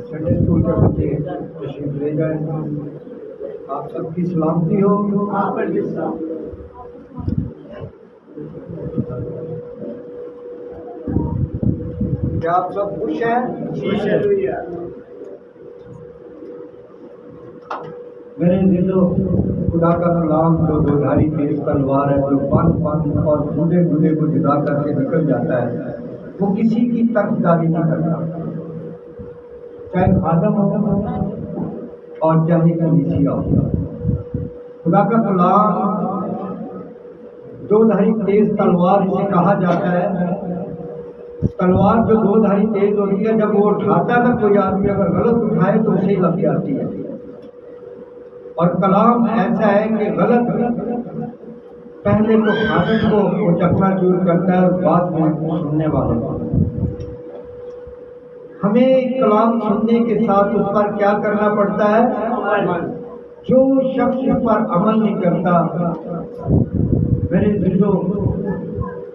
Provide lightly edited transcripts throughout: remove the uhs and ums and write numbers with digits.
Sunday school کے بچے تشریف لے جائیں. آپ سب کی سلامتی ہو. کیا آپ سب خوش ہیں؟ میرے دلوں خدا کا کلام جو دھاری تیز تلوار ہے، جو پن اور گودے کو جدا کر کے نکل جاتا ہے، وہ کسی کی طرفداری نہیں کرتا، چاہے خادم ہو اور چاہے کلیسیا ہو. خدا کا کلام دو دھاری تیز تلوار اسے کہا جاتا ہے. تلوار جو دو دھاری تیز ہوتی ہے، جب وہ اٹھاتا ہے نا کوئی آدمی اگر غلط اٹھائے تو اسے ہی لگ جاتی ہے. اور کلام ایسا ہے کہ غلط پہلے تو خادم کو چکنا چور کرتا ہے اور بعد میں سننے والوں کو. ہمیں کلام سننے کے ساتھ اس پر کیا کرنا پڑتا ہے؟ جو شخص اس پر عمل نہیں کرتا میرے دلوں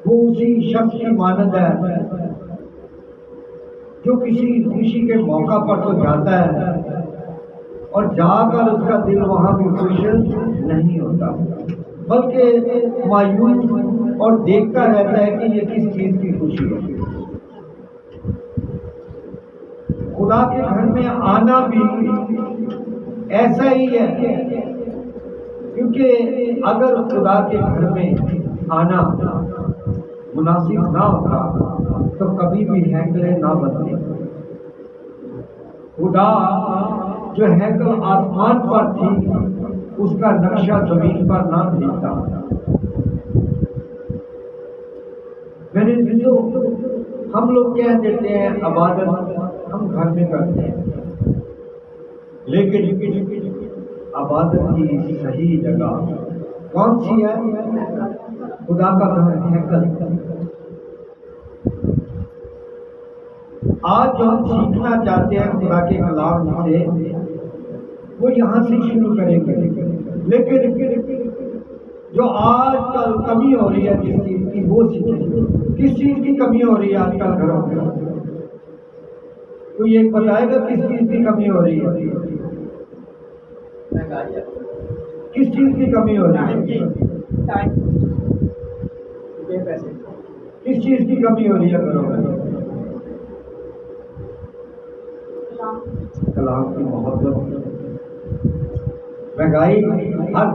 وہ اسی شخص کی مانند ہے جو کسی خوشی کے موقع پر تو جاتا ہے اور جا کر اس کا دل وہاں بھی خوش نہیں ہوتا، بلکہ مایوس اور دیکھتا رہتا ہے کہ یہ کس چیز کی خوشی ہے. خدا کے گھر میں آنا بھی ایسا ہی ہے، کیونکہ اگر خدا کے گھر میں آنا مناسب نہ ہوتا تو کبھی بھی ہیکلیں نہ بنتی. خدا جو ہیکل آسمان پر تھی اس کا نقشہ زمین پر نہ بھیجتا. میرے دلوں ہم لوگ کہہ دیتے ہیں عبادت ہم گھر میں کرتے ہیں، لیکن عبادت کی صحیح جگہ کون سی ہے؟ خدا کا گھر ہیکل. آج جو ہم سیکھنا چاہتے ہیں خدا کے کلام سے وہ یہاں سے شروع کریں گے، لیکن جو آج کل کمی ہو رہی ہے جس چیز کی وہ سیکھیں. کس چیز کی کمی ہو رہی ہے آج کل گھروں میں؟ کوئی ایک بتائے گا کس چیز کی کمی ہو رہی ہے؟ کس چیز کی کمی ہو رہی ہے؟ کس چیز کی کمی ہو رہی ہے گھروں میں؟ کلام کی محبت. مہنگائی ہر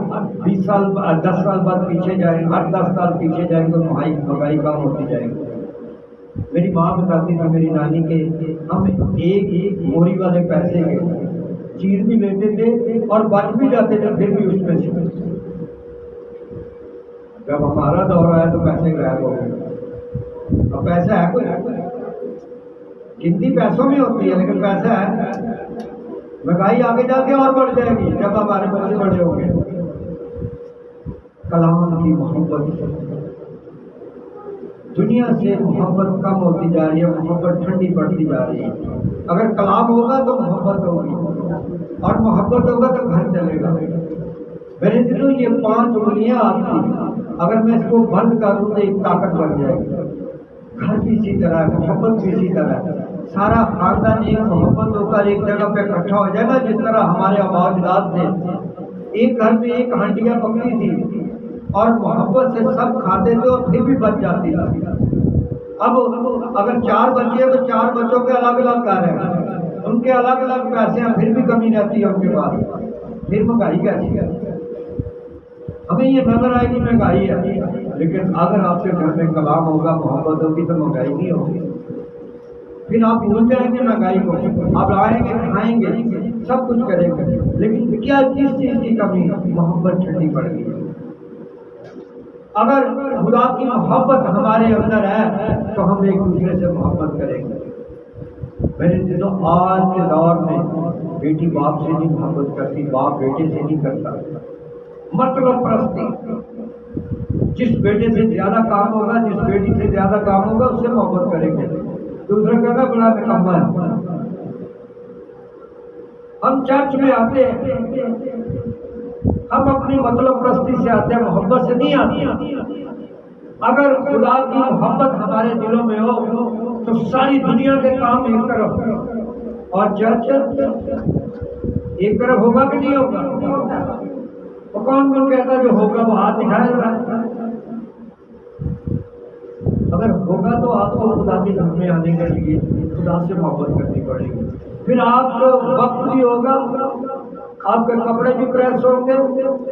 20 سال 10 سال بعد پیچھے جائیں، ہر 10 سال پیچھے جائیں تو مہنگائی کم ہوتی جائے گی. میری ماں بتاتی تھی میری نانی کے ہم ایک موری والے پیسے کے چیز بھی لیتے تھے اور بچ بھی جاتے تھے، پھر بھی اس میں سے جب ہمارا دور آیا تو پیسے غائب ہو گئے. اب پیسہ ہے کوئی گنتی پیسوں میں ہوتی ہے لیکن پیسہ ہے. مہنگائی آگے جا کے اور بڑھ جائے گی جب ہمارے بچے بڑے ہوں گے. کلام کی محبت، دنیا سے محبت کم ہوتی جا رہی ہے، محبت ٹھنڈی پڑتی جا رہی ہے. اگر کلام ہوگا تو محبت ہوگی اور محبت ہوگا تو گھر چلے گا. میرے دلوں یہ 5 انگلیاں آپ کی اگر میں اس کو بند کروں تو ایک طاقت بن جائے گی. گھر بھی اسی طرح ہے، محبت بھی اسی طرح ہے. سارا خاندان ایک محبت ہو کر ایک جگہ پہ اکٹھا ہو جائے گا. جس طرح ہمارے آباء و اجداد تھے، ایک گھر میں ایک ہانڈیاں پکتی تھی اور محبت سے سب کھاتے تھے اور پھر بھی بچ جاتی تھی. اب اگر 4 بچے ہیں تو 4 بچوں کے الگ الگ گھر ہیں، ان کے الگ الگ پیسے ہیں، پھر بھی کمی رہتی ہے ان کے پاس. پھر مہنگائی کیسی ہے؟ ہمیں یہ نظر آئے گی مہنگائی ہے، لیکن اگر آپ کے گھر میں کلام ہوگا، محبت ہوگی تو مہنگائی نہیں ہوگی. پھر آپ بھول جائیں گے مہنگائی کو. آپ آئیں گے، کھائیں گے، سب کچھ کریں گے، لیکن کیا کس چیز کی کمی؟ محبت ٹھنڈی پڑ گئی. اگر خدا کی محبت ہمارے اندر ہے تو ہم ایک دوسرے سے محبت کریں گے. میرے دلوں آج کے دور میں بیٹی باپ سے نہیں محبت کرتی، باپ بیٹے سے نہیں کرتا. مطلب پرستی، جس بیٹے سے زیادہ کام ہوگا، جس بیٹی سے زیادہ کام ہوگا اس سے محبت کریں گے. دوسرا کہتا بڑا نکما ہے. ہم چرچ میں آتے ہیں، ہم اپنی مطلب پرستی سے آتے ہیں، محبت سے نہیں آتے. اگر خدا کی محبت ہمارے دلوں میں ہو تو ساری دنیا کے کام ایک طرف اور چرچ ایک طرف ہوگا کہ نہیں ہوگا؟ وہ کون کہتا جو ہوگا وہ ہاتھ دکھائے گا؟ اگر ہوگا تو آپ کو خدا کے گھر میں آنے کے لیے خدا سے محبت کرنی پڑے گی. پھر آپ کو وقت بھی ہوگا، آپ کے کپڑے بھی پریس ہوں گے،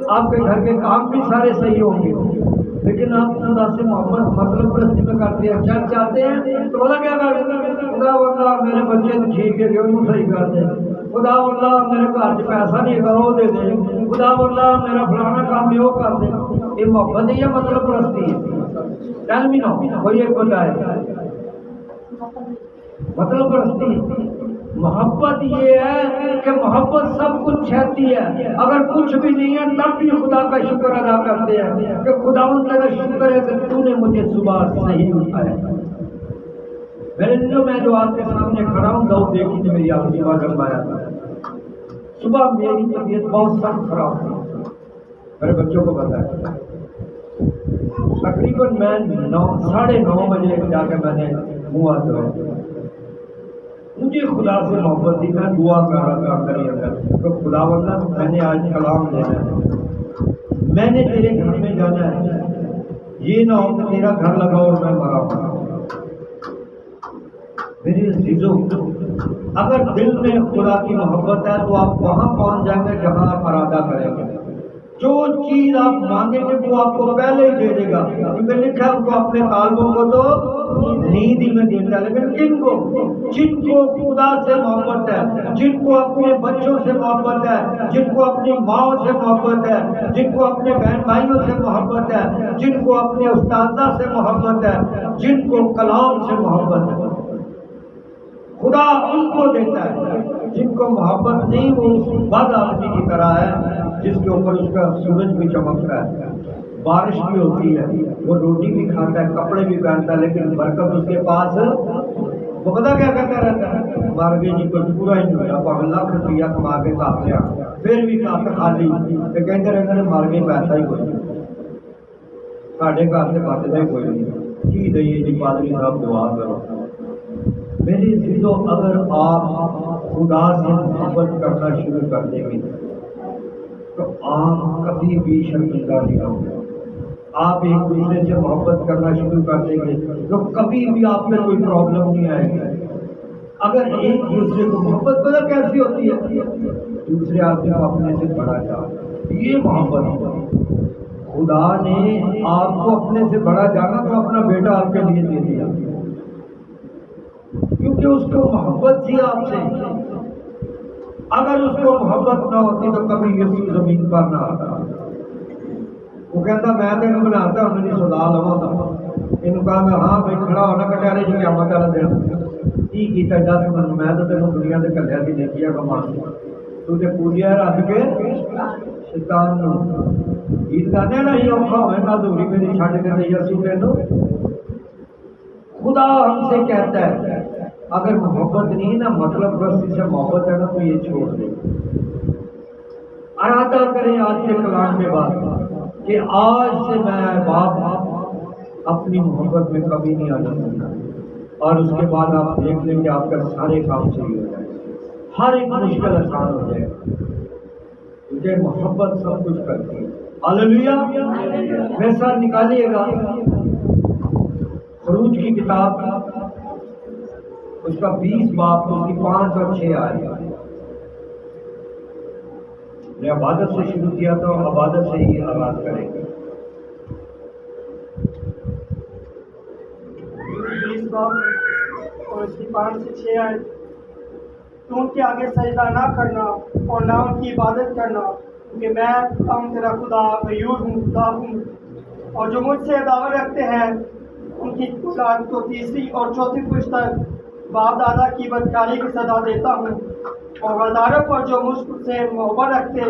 آپ کے گھر کے کام بھی سارے صحیح ہوں گے، لیکن آپ خدا سے محبت مطلب پرستی میں کرتے ہیں. چرچ چاہتے ہیں تو خدا کیا کرتے ہیں؟ خدا واللہ میرے بچے تو ٹھیک ہے وہ صحیح کرتے ہیں، خدا واللہ میرے گھر سے پیسہ نہیں ہے وہ دے دیں، خدا واللہ میرا فلانا کام بھی وہ کر دیں. یہ محبت ہے یا مطلب پرستی ہے؟ ٹیل می نو، کوئی ایک بتائے. مطلب پرستی. محبت یہ ہے کہ محبت سب کچھ چھیتی ہے، اگر کچھ بھی نہیں ہے تب بھی خدا کا شکر ادا کرتے ہیں کہ خدا تیرا شکر ہے کہ تو نے مجھے صبح صحیح اٹھایا. میرے دلوں میں جو آپ کے سامنے کھڑا ہوں دو دیکھی تھی میری آپ صبح جب آیا تھا. صبح میری طبیعت بہت سخت خراب تھی، میرے بچوں کو بتایا. تقریباً میں 9:30 بجے جا کے میں نے منہ ہاتھ دھویا. مجھے خدا سے محبت تھی، میں دعا کر رہا تھا اندر ہی اندر تو خدا واللہ میں نے آج کلام دینا ہے، میں نے تیرے گھر میں جانا ہے، یہ نہ ہو کہ تیرا گھر لگا اور میں مرا ہوں. میری عزیزوں، اگر دل میں خدا کی محبت ہے تو آپ وہاں پہنچ جائیں گے جہاں آپ ارادہ کریں گے. جو چیز آپ مانگیں گے وہ آپ کو پہلے ہی دے دے گا، کیونکہ لکھا ہے وہ اپنے طالبوں کو تو نیند ہی میں دیتا ہے. لیکن جن کو خدا سے محبت ہے، جن کو اپنے بچوں سے محبت ہے، جن کو اپنی ماں سے محبت ہے، جن کو اپنے بہن بھائیوں سے محبت ہے، جن کو اپنے استاذہ سے محبت ہے، جن کو کلام سے محبت ہے، خدا ان کو دیتا ہے. جن کو محبت نہیں وہ بد آدمی کی طرح ہے جس کے اوپر اس کا سورج بھی چمکتا ہے، بارش بھی ہوتی ہے، وہ روٹی بھی کھاتا ہے، کپڑے بھی پہنتا ہے، لیکن برکت اس کے پاس وہ پتا کیا کہتا رہتا ہے؟ مارگے جی کو پورا ہی نہیں ہوا، لاکھ روپیہ کما کے کھا لیا پھر بھی کھاتا خالی کہتے رہتے ہیں مارگے پیسہ ہی کوئی نہیں، ساڈے گھر سے بچتا ہی کوئی نہیں، کی دئیے جی پادری صاحب دعا کرو. میری عزیزوں، اگر آپ خدا سے محبت کرنا شروع کر دیں گے تو آپ کبھی بھی شرمندہ نہیں ہوں گے. آپ ایک دوسرے سے محبت کرنا شروع کر دیں گے تو کبھی بھی آپ میں کوئی پرابلم نہیں آئے گی. اگر ایک دوسرے کو محبت پتہ کیسی ہوتی ہے؟ دوسرے آدمی کو اپنے سے بڑا چاہتا، یہ محبت ہے. خدا نے آپ کو اپنے سے بڑا جانا تو اپنا بیٹا آپ کے لیے دے دیا، کیونکہ اس کو محبت تھی آپ سے. اگر اس کو محبت نہ ہوتی تو کبھی یسوع زمین پر نہ آتا. وہ کہتا میں تینوں بناتا ہوں میری سزا لوا تھا. یہ کہا میں ہاں بھائی کھڑا ہونا کٹہرے جی قیامت والا دن کی کیتا 10 منٹ میں تو تینوں دنیا سے کلیا کی نیکیاں کما تو پوجیا رکھ کے شیطان گیت گانے نا ہی اوکھا ہوئے نہ دوری میری چھڈ کے دے یسوع تینوں. خدا ہم سے کہتا ہے اگر محبت نہیں نا مطلب پرستی سے محبت ہے نا تو یہ چھوڑ دیں. ارادہ کریں آج کے کلام کے بعد کہ آج سے میں باپ اپنی محبت میں کبھی نہیں آنا چاہتا، اور اس کے بعد آپ دیکھ لیں کہ آپ کا سارے کام صحیح ہو جائے، ہر ایک مشکل آسان ہو جائے، کیونکہ محبت سب کچھ کرتی ہے. ہاللیلویا. میرے ساتھ نکالیے گا خروج کی کتاب اس کا 20 باب اس کی 5 اور 6 آئے. میں عبادت سے شروع کیا تھا اور عبادت سے ہی آغاز کریں گے. 20 باب اور اس کی 5 سے 6 آئے. تو ان کے آگے سجدہ نہ کرنا اور نہ ان کی عبادت کرنا، کیونکہ میں تیرا خدا غیور ہوں، خدا ہوں، اور جو مجھ سے دعوت رکھتے ہیں ان کی اولاد کو 3 اور 4 پشت تک باپ دادا کی بدکاری کی سزا دیتا ہوں، اور ہزاروں پر جو مجھ سے محبت رکھتے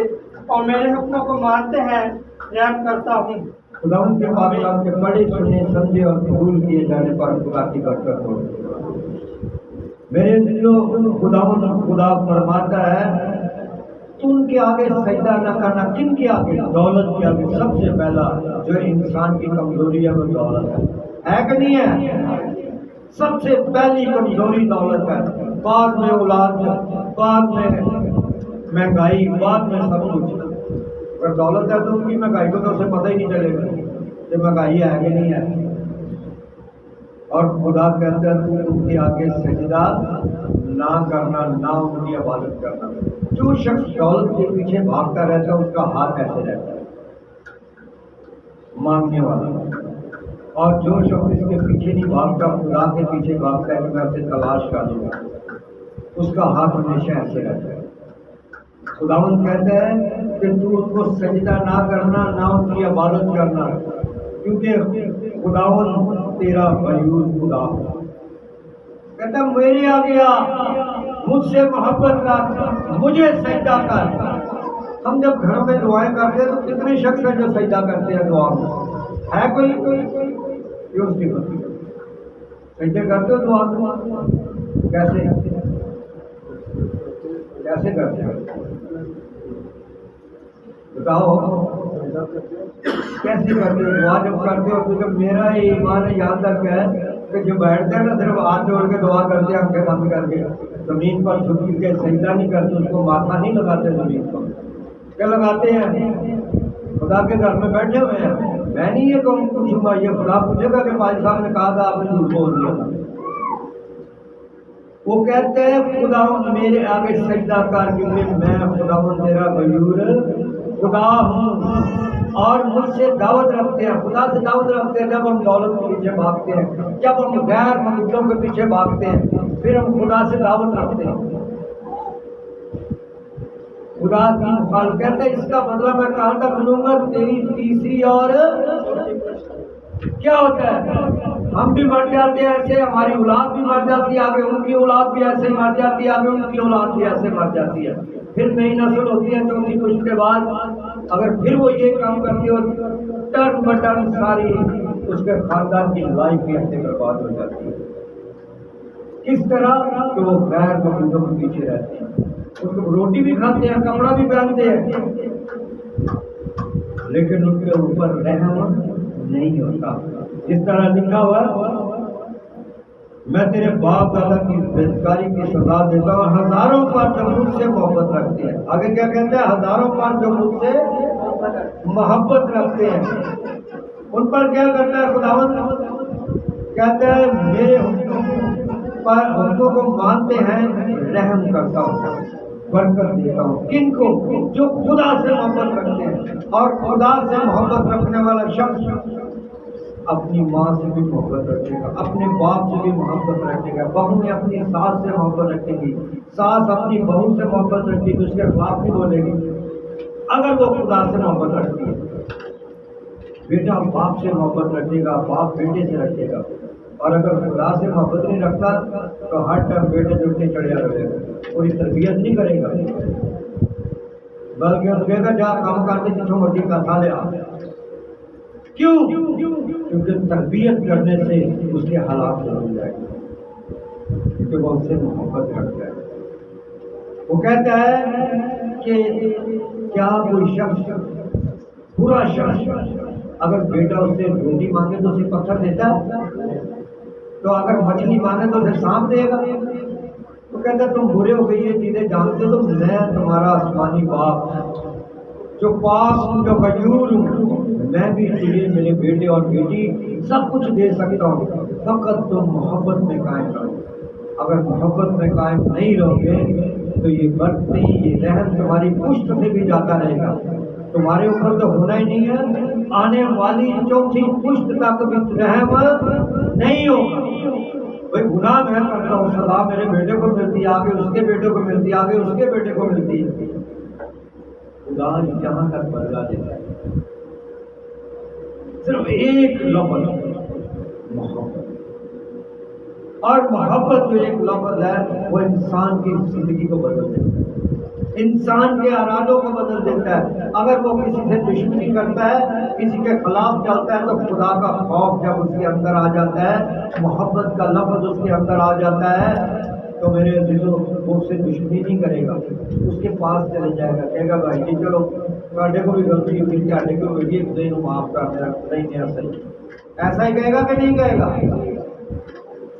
اور میرے حکموں کو مانتے ہیں رحم کرتا ہوں. خدا ان کے معاملات کے بڑے سنے سمجھے اور قبول کیے جانے پر خدا کی برکت ہو. میرے دلوں خدا فرماتا ہے ان کے آگے سجدہ نہ کرنا. کن کے آگے؟ دولت کے آگے. سب سے پہلا جو انسان کی کمزوری ہے وہ دولت ہے کہ نہیں ہے؟ سب سے پہلی کمزوری دولت ہے. بعد میں اولاد، بعد میں مہنگائی، بعد میں سب کچھ. اگر دولت ہے تو ان کی مہنگائی کو تو اسے پتہ ہی نہیں چلے گا کہ مہنگائی ہے کہ نہیں ہے. اور خدا کہتا ہے تو ان کے آگے سجدہ نہ کرنا، نہ ان کی عبادت کرنا. جو شخص دولت کے پیچھے بھاگتا رہتا ہے اس کا ہاتھ ایسے رہتا ہے مانگنے والا. اور جو شخص اس کے پیچھے نہیں بھاگتا، خدا کے پیچھے بھاگتا ہے کہ میں اسے تلاش کر لوں گا، اس کا ہاتھ ہمیشہ ایسے رہتا ہے. خداوند کہتا ہے کہ تو ان کو سجدہ نہ کرنا، نہ ان کی عبادت کرنا، کیونکہ خداوند تیرا غیور خدا. کہتا ہے میرے آگے آ، مجھ سے محبت رکھ، مجھے سجدہ کر. ہم جب گھروں میں دعائیں کرتے ہیں تو کتنے شخص ہیں جو سجدہ کرتے ہیں دعا میں؟ ہے کوئی؟ کیوں اس کی غلطی؟ سجدے کرتے ہو دعا میں؟ کیسے کرتے ہو؟ بتاؤ کیسے کرتے ہو دعا؟ جب کرتے ہو تو جب میرا ایمان یہاں تک ہے کہ جو بیٹھتے ہیں نا صرف ہاتھ جوڑ کے دعا کرتے ہیں آنکھیں بند کر کے، زمین پر جھک کے سجدہ نہیں کرتے، اس کو ماتھا نہیں لگاتے زمین پر. کیا لگاتے ہیں؟ خدا کے گھر میں بیٹھے ہوئے ہیں. میں نہیں یہ پوچھوں گا، یہ خدا پوچھے گا کہ پاج صاحب نے کہا تھا آپ نے جھوٹ بول دیا تھا. وہ کہتے ہیں خداوند میرے آگے سجدہ کر، کیونکہ میں خداوند تیرا غیور خدا ہوں. اور مجھ سے دعوت رکھتے ہیں، خدا سے دعوت رکھتے ہیں جب ہم دولت کے پیچھے بھاگتے ہیں، جب ہم غیر معبودوں کے پیچھے بھاگتے ہیں، پھر ہم خدا سے دعوت رکھتے ہیں. خدا کی فال کہتے ہیں اس کا بدلہ میں کہاں تک لوں گا؟ تیری تیسری اور کیا ہوتا ہے؟ ہم بھی مر جاتے ہیں ایسے، ہماری اولاد بھی مر جاتی ہے، آگے ان کی اولاد بھی ایسے مر جاتی ہے، آگے ان کی اولاد بھی ایسے مر جاتی ہے. پھر نئی نسل ہوتی ہے 34 کچھ کے بعد. اگر پھر وہ یہ کام کرتی ہو ٹرن بٹن ساری اس کے خاندان کی لائف بھی ایسے برباد ہو جاتی ہے. کس طرح کہ وہ غیر معبودوں کے پیچھے رہتے ہیں. ان کو روٹی بھی کھاتے ہیں، کپڑا بھی پہنتے ہیں، لیکن ان کے اوپر رحم نہیں ہوتا. اس طرح لکھا ہوا میں تیرے باپ دادا کی بدکاری کی سزا دیتا ہوں ہزاروں پر جو مجھ سے محبت رکھتے ہیں. آگے کیا کہتے ہیں؟ ہزاروں پر جو مجھ سے محبت رکھتے ہیں. ان پر کیا کرتا ہے خداوند؟ کہتا ہے میرے پر حکموں کو مانتے ہیں، رحم کرتا ہوں، برکت دیتا ہوں. کن کو؟ جو خدا سے محبت رکھتے ہیں. اور خدا سے محبت رکھنے والا شخص اپنی ماں سے بھی محبت رکھے گا، اپنے باپ سے بھی محبت رکھے گا. بہو نے اپنی ساس سے محبت رکھے گی، ساس اپنی بہو سے محبت رکھے گی، اس کے خلاف بھی بولے گی اگر وہ خدا سے محبت رکھتی ہے. بیٹا باپ سے محبت رکھے گا، باپ بیٹے سے رکھے گا. اور اگر خدا سے محبت نہیں رکھتا تو ہر ٹائم بیٹے جڑتے چڑھیا رہے گا، کوئی تربیت نہیں کرے گا، بلکہ اس کہے گا جا کام کر کے جتوں مرضی کا کھا لے آ. کیوں؟ کیونکہ تربیت کرنے سے اس کے حالات بدل جائیں گے، کیونکہ وہ اس سے محبت رکھتا ہے. وہ کہتا ہے کہ کیا کوئی شخص، برا شخص اگر بیٹا اس سے روٹی مانگے تو اسے پتھر دیتا ہے؟ تو اگر مچھلی مانگے تو اسے سانپ دے گا؟ تو کہتا ہے تم برے ہو گئی یہ چیزیں جانتے ہو، میں تمہارا آسمانی باپ جو پاس ہوں، جو غیور ہوں، میں بھی تجھے میرے بیٹے اور بیٹی سب کچھ دے سکتا ہوں، فقط تم محبت میں قائم رہو. اگر محبت میں قائم نہیں رہو گے تو یہ برکت، یہ رحم تمہاری پشت سے بھی جاتا رہے گا. تمہارے اوپر تو ہونا ہی نہیں ہے، آنے والی چوتھی پشت تک بھی رحم نہیں ہوگا. بھائی گناہ میں کرتا ہوں، سزا میرے بیٹے کو ملتی ہے، آگے اس کے بیٹے کو ملتی ہے، آگے اس کے بیٹے کو ملتی ہے. خدا جہاں تک بدلا دیتا ہے صرف ایک لفظ محبت. اور محبت جو ایک لفظ ہے وہ انسان کی زندگی کو بدل دیتا ہے، انسان کے ارادوں کو بدل دیتا ہے. اگر وہ کسی سے دشمنی کرتا ہے، کسی کے خلاف چلتا ہے، تو خدا کا خوف جب اس کے اندر آ جاتا ہے، محبت کا لفظ اس کے اندر آ جاتا ہے، تو میرے عزیزوں وہ اس سے دشمنی نہیں کرے گا، اس کے پاس چلے جائے گا، کہے گا بھائی جی چلو تھوڑے کو بھی غلطی ہوئی تھوڑے کو ہوئی ہے، خدا معاف کر میرا خدا ہی میرا صحیح، ایسا ہی کہے گا کہ نہیں کہے گا؟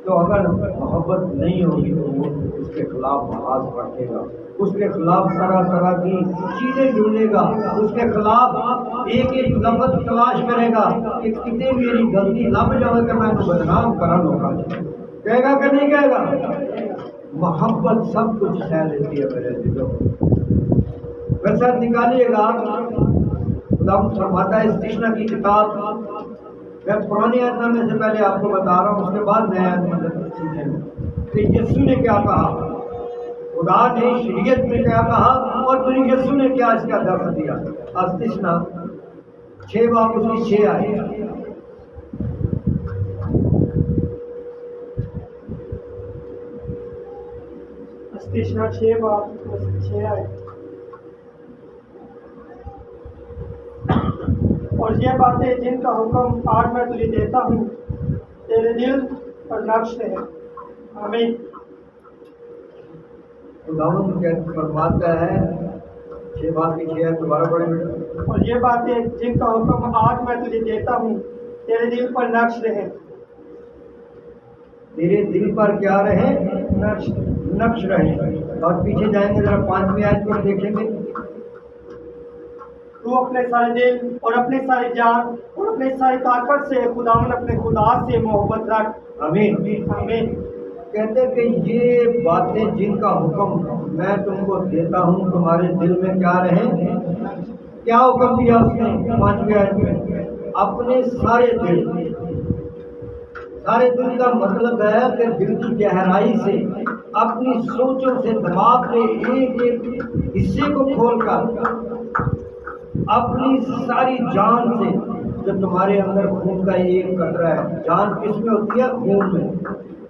تو اگر محبت نہیں ہوگی تو وہ اس کے خلاف محاذ رکھے گا، اس کے خلاف طرح طرح کی چیزیں ڈھونڈے گا، اس کے خلاف ایک ایک لفظ تلاش کرے گا کہ کتنے میری غلطی لب جائے کہ میں تو بدنام کرا لوگا، کہے گا کہ نہیں کہے گا؟ محبت سب کچھ سہ لیتی ہے میرے دلوں، ویسا نکالیے گا خدا فرماتا ہے استثنا کی کتاب، میں پرانی آیت میں سے پہلے آپ کو بتا رہا ہوں، اس کے بعد نیا آیت سیکھیں کہ یسوع نے کیا کہا، خدا نے شریعت میں کیا کہا اور پھر یسوع نے کیا اس کا درس دیا۔ استثنا 6 باب اس کی 6 آئے، استثنا 6 باب اس کی 6 آئے، اور یہ باتیں جن کا حکم آج میں تجھے دیتا ہوں تیرے دل پر نقش رہے۔ آمین۔ خداوند کیا فرماتا ہے، 6 باب کی 6 دوبارہ پڑھیں بیٹا۔ اور یہ باتیں جن کا حکم آج میں تجھے دیتا ہوں تیرے دل پر نقش رہے۔ تیرے دل پر کیا رہے؟ نقش رہے۔ اور پیچھے جائیں گے ذرا 5ویں آیت کو دیکھیں گے، تو اپنے سارے دل اور اپنی ساری جان اور اپنی ساری طاقت سے خداوند اپنے خدا سے محبت رکھ۔ آمین۔ آمین۔ کہتے کہ یہ باتیں جن کا حکم میں تم کو دیتا ہوں تمہارے دل میں کیا رہے؟ کیا حکم دیا اس نے 5ویں آیت میں؟ اپنے سارے دل۔ سارے دل کا مطلب ہے کہ دل کی گہرائی سے، اپنی سوچوں سے، دماغ کے ایک ایک حصے کو کھول کر، اپنی ساری جان سے، جو تمہارے اندر خون کا ایک قطرہ ہے، جان کس میں ہوتی ہے؟ خون میں۔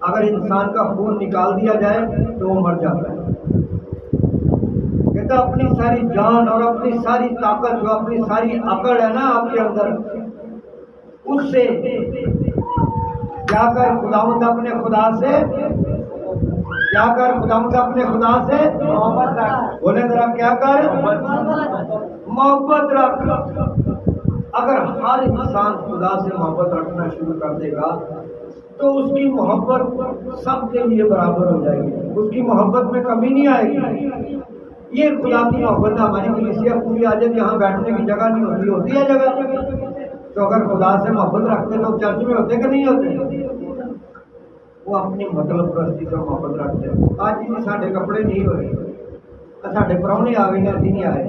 اگر انسان کا خون نکال دیا جائے تو وہ مر جاتا ہے۔ کہتا اپنی ساری جان اور اپنی ساری طاقت، جو اپنی ساری عقل ہے نا آپ کے اندر، اس سے کیا کر خداوند اپنے خدا سے، کیا کر خداوند اپنے خدا سے محبت رکھ۔ بولے ذرا کیا کر؟ محبت رکھ۔ اگر ہر انسان خدا سے محبت رکھنا شروع کر دے گا تو اس کی محبت سب کے لیے برابر ہو جائے گی، اس کی محبت میں کمی نہیں آئے گی۔ یہ خدا کی محبت ہے۔ ہماری کلیسیا پوری آ جائے، یہاں بیٹھنے کی جگہ نہیں ہوتی ہے جگہ، تو اگر خدا سے محبت رکھتے تو چرچ میں ہوتے کہ نہیں ہوتے؟ وہ اپنی مطلب پرستی سے محبت رکھتے ہیں۔ آج جی ساڈے کپڑے نہیں ہوئے، ساڈے پراہنے آ گئے، اسی نہیں آئے،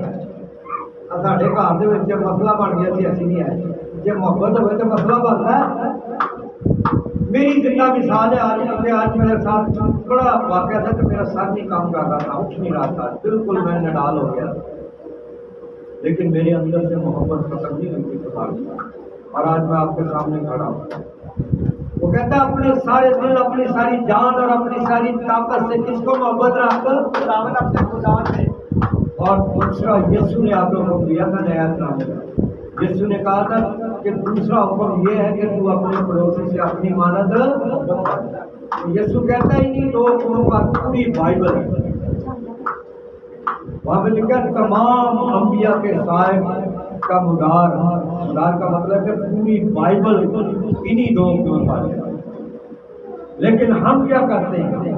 ساڈے گھر کے مسئلہ بن گیا سی، اسی نہیں آئے۔ جی محبت ہوئے تو مسئلہ بنتا ہے۔ میری زندہ مثال ہے، آج میرے ساتھ بڑا واقعہ تھا کہ میرا سر نہیں کام کر رہا تھا، اٹھ نہیں رہا تھا، بالکل میں نڈال ہو گیا، لیکن میرے اندر سے محبت ختم نہیں ہوئی خدا کی، اور آج میں آپ کے سامنے کھڑا ہوں۔ وہ کہتا ہے اپنے سارے دل، اپنی ساری جان اور اپنی ساری طاقت سے کس کو محبت رکھ کر؟ خداوند اپنے خدا سے۔ اور دوسرا یسوع نے آپ کو دیا تھا نیا نام، یسوع نے کہا تھا کہ دوسرا حکم یہ ہے کہ تو اپنے پڑوسی سے اپنی مانند۔ یسوع کہتا ہی نہیں، 2 حکموں کا پوری بائبل ہے، وہاں پہ لکھا تمام انبیاء کے صاحب کا مدار کا مطلب ہے پوری بائبل انہی 2 حکموں پر ہے۔ لیکن ہم کیا کرتے ہیں؟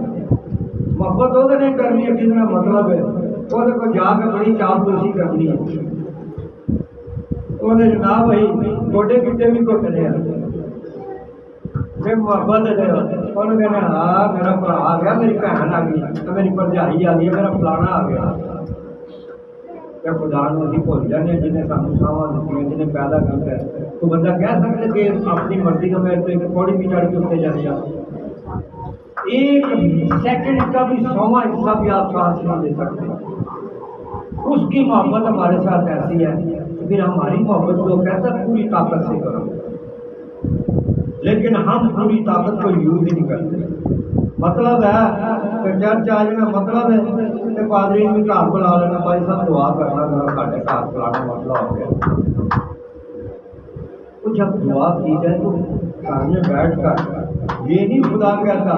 محبت وہ تو نہیں کرنی ہے جس میں مطلب ہے، وہ تو جا کے بڑی چاپلوسی کرنی ہے، وہ جناب بھائی گوڈے گٹے بھی گھٹنے ہیں، محبت کہنا ہاں میرا بھرا آ گیا، میری بہن آ گئی، میری بھرجائی آ گئی، میرا فلانا آ گیا۔ خدا نو اسی بھول جانے جنہیں سانو ساواں دیتی ہیں، جنہیں پیدا کرتا ہے، تو بندہ کہہ سکتا کہ اپنی مرضی کا میں تو ایک پوڑی بھی چڑھ کے اتنے چلے جاتا، ایک سیکنڈ کا بھی 100واں حصہ بھی آپ ساتھ نہیں دے سکتے۔ اس کی محبت ہمارے ساتھ ایسی ہے، پھر ہماری محبت کو کہتا ہے پوری طاقت سے کرو، لیکن ہم پوری طاقت کو یوز ہی نہیں کرتے۔ مطلب ہے کہ چرچ آ جانا، مطلب ہے کہ پادری بھی گھر بلا لینا، بھائی صاحب دعا کرنا، ذرا ساڈے گھر فلانا مسئلہ ہو گیا۔ تو جب دعا کی جائے تو گھر میں بیٹھ کر یہ نہیں خدا کہتا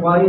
5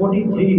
43।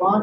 5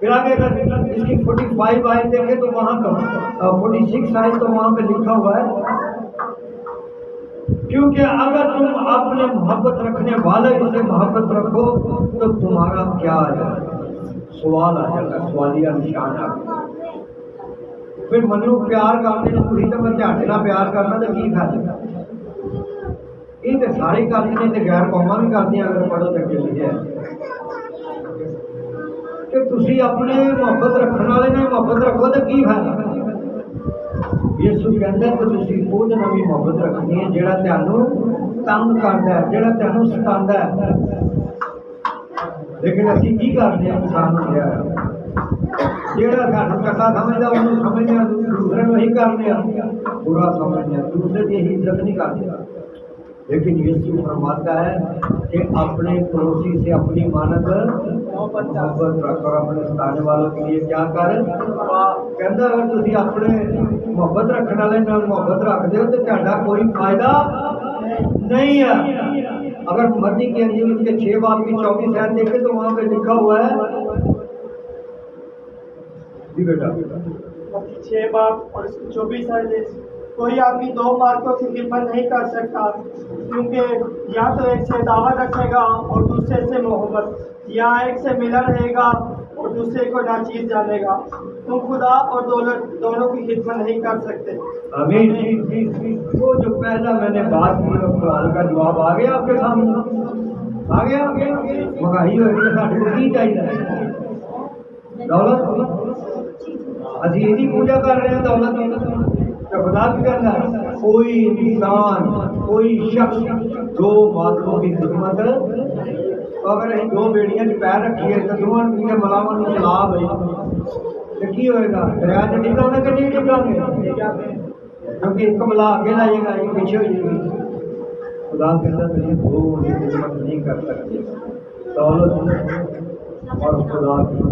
پھر آگے اگر اس کی 45 آیت دیکھیں تو وہاں کا 46 آیت تو وہاں پہ لکھا ہوا ہے، کیونکہ اگر تم اپنے محبت رکھنے والے سے محبت رکھو تو تمہارا کیا آ جائے گا؟ سوال آ جائے گا، سوالیہ نشان آ گیا۔ پھر منو پیار کرتے ہیں تھی تو میں جھاٹے نہ پیار کرنا تو کی فائدہ؟ یہ تو سارے کرتے ہیں، غیر قوما بھی کرتی ہیں، اگر پڑھو تو لکھے ہے کہ تسی اپنے محبت رکھنے والے نے محبت رکھو تو کی فائدہ؟ یسو کہندا ہے کہ تسی خود نال بھی محبت رکھنی ہے جہاں تانوں تنگ کردا ہے، جہاں تانوں ستاندا ہے۔ لیکن اسی کی کرتے ہیں؟ انسان ہو گیا ہے جہاں سانوں چنگا سمجھدا انہوں سمجھنے، دوسرے کو ہی کرنے، برا سمجھنے، دوسرے کی عزت نہیں کرتے۔ لیکن یسوع فرماتا ہے کہ اپنے پڑوسی سے اپنی مانت محبت رکھ اور اپنے ستانے والوں کے لیے کیا کر کہتا اگر تھی اپنے محبت رکھنے والے نال محبت رکھتے ہو تو تہاڈا کوئی فائدہ نہیں ہے۔ اگر متی کے انجیل کے 6 باب کی 24 آیت دیکھیں تو وہاں پہ لکھا ہوا ہے جی بیٹا 6 باب اور اس کی 24 آیت، کوئی آدمی 2 مالکوں کی خدمت نہیں کر سکتا، کیونکہ یا تو ایک سے دعوت رکھے گا اور دوسرے سے محبت، یا ایک سے ملا رہے گا اور دوسرے کو ناچیز جانے گا۔ تم خدا اور دولت دونوں کی خدمت نہیں کر سکتے۔ آمین۔ وہ جو پہلا میں نے بات کی سوال کا جواب آ گیا آپ کے سامنے، آ گیا۔ مہنگائی ہوئی تو ساڈے کو کی چاہیے؟ دولت؟ اسی یہ پوجا کر رہے ہیں دولت کی، تو خدا بھی کرنا ہے۔ کوئی انسان، کوئی شخص 2 مالکوں کی خدمت، اگر ਅਸੀਂ 2 بیڑیاں پیر رکھیے تو دونوں کے ملاون میں چلا بھائی تو کی ہوئے گا؟ دریا چ ڈگا گے کہ نہیں ڈگا گے؟ کیونکہ ایک ملا آگے لائے گا، ایک پیچھے ہو جائے گی۔ خدا کہتا تم 2 کی خدمت نہیں کر سکتے، دولت اور خدا کی۔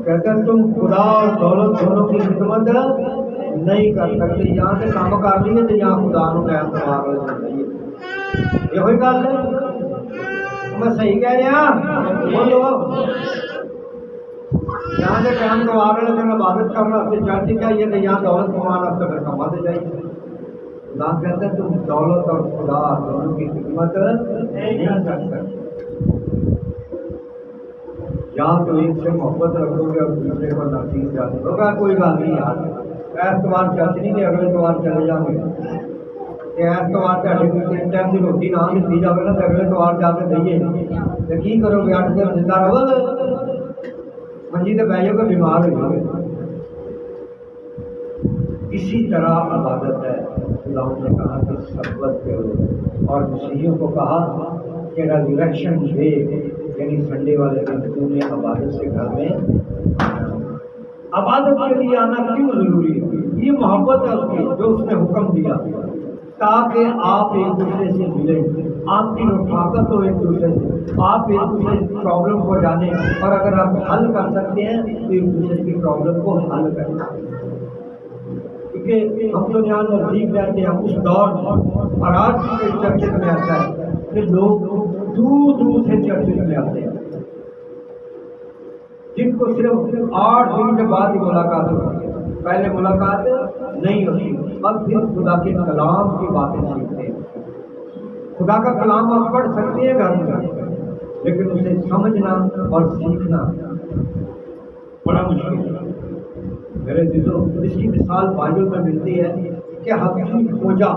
کہتے ہیں تم خدا اور دولت دونوں کی خدمت نہیں کر سکتے، یہاں سے کام کر لیے تو یہاں خدا نو ٹائم کروا لیے۔ یہ ہوئی گل ہے، میں صحیح کہہ رہا بولو؟ یہاں سے ٹائم کروا رہے ہیں عبادت کرنا چرچ چاہیے تو یہاں دولت کمانا تو پھر کماتے چاہیے۔ خدا کہتے ہیں تم دولت اور خدا دونوں کی خدمت نہیں کر سکتے، یا تو ایک سے محبت رکھو گے اور دوسرے کو ناچیز جاتے ہوگا۔ کوئی بات نہیں یار، ایتوار چرچ نہیں کہ اگلے اتوار چلے جاؤں گے کہ ایتوار تھوڑے کو 3 ٹائم کی روٹی نہ دیتی جائے نا تو اگلے اتوار جا کے دئیے تو کی کرو گے؟ 8 دن زندہ رہو گے منجی تو بہ جاؤ گے، بیمار ہو جاؤ گے۔ اسی طرح عبادت ہے۔ خدا نے کہا کہ سبت کرو، اور مسیحیوں کو کہا کہ ریزریکشن ڈے یعنی سنڈے والے دن تم نے عبادت سے گھر میں عبادت کے لیے آنا کیوں ضروری ہے؟ یہ محبت ہے اس کی جو اس نے حکم دیا تاکہ آپ ایک دوسرے سے ملیں، آپ کی رفاقت ہو ایک دوسرے سے، آپ ایک دوسرے کی پرابلم کو جانیں، اور اگر آپ حل کر سکتے ہیں تو ایک دوسرے کی پرابلم کو حل کریں۔ کیونکہ ہم تو یہاں نزدیک رہتے ہیں اس دور میں، اور آج کے چرچز میں آتا ہے کہ لوگ دور دور سے چرچز میں آتے ہیں جن کو صرف 8 دن کے بعد ہی ملاقات ہوتی ہے، پہلے ملاقات نہیں ہوتی، اب پھر خدا کے کلام کی باتیں سیکھتے ہیں۔ خدا کا کلام آپ پڑھ سکتے ہیں گھر میں، لیکن اسے سمجھنا اور سیکھنا بڑا مشکل ہے۔ میرے عزیزوں، اس کی مثال بائبل میں ملتی ہے کہ حبیب فوجا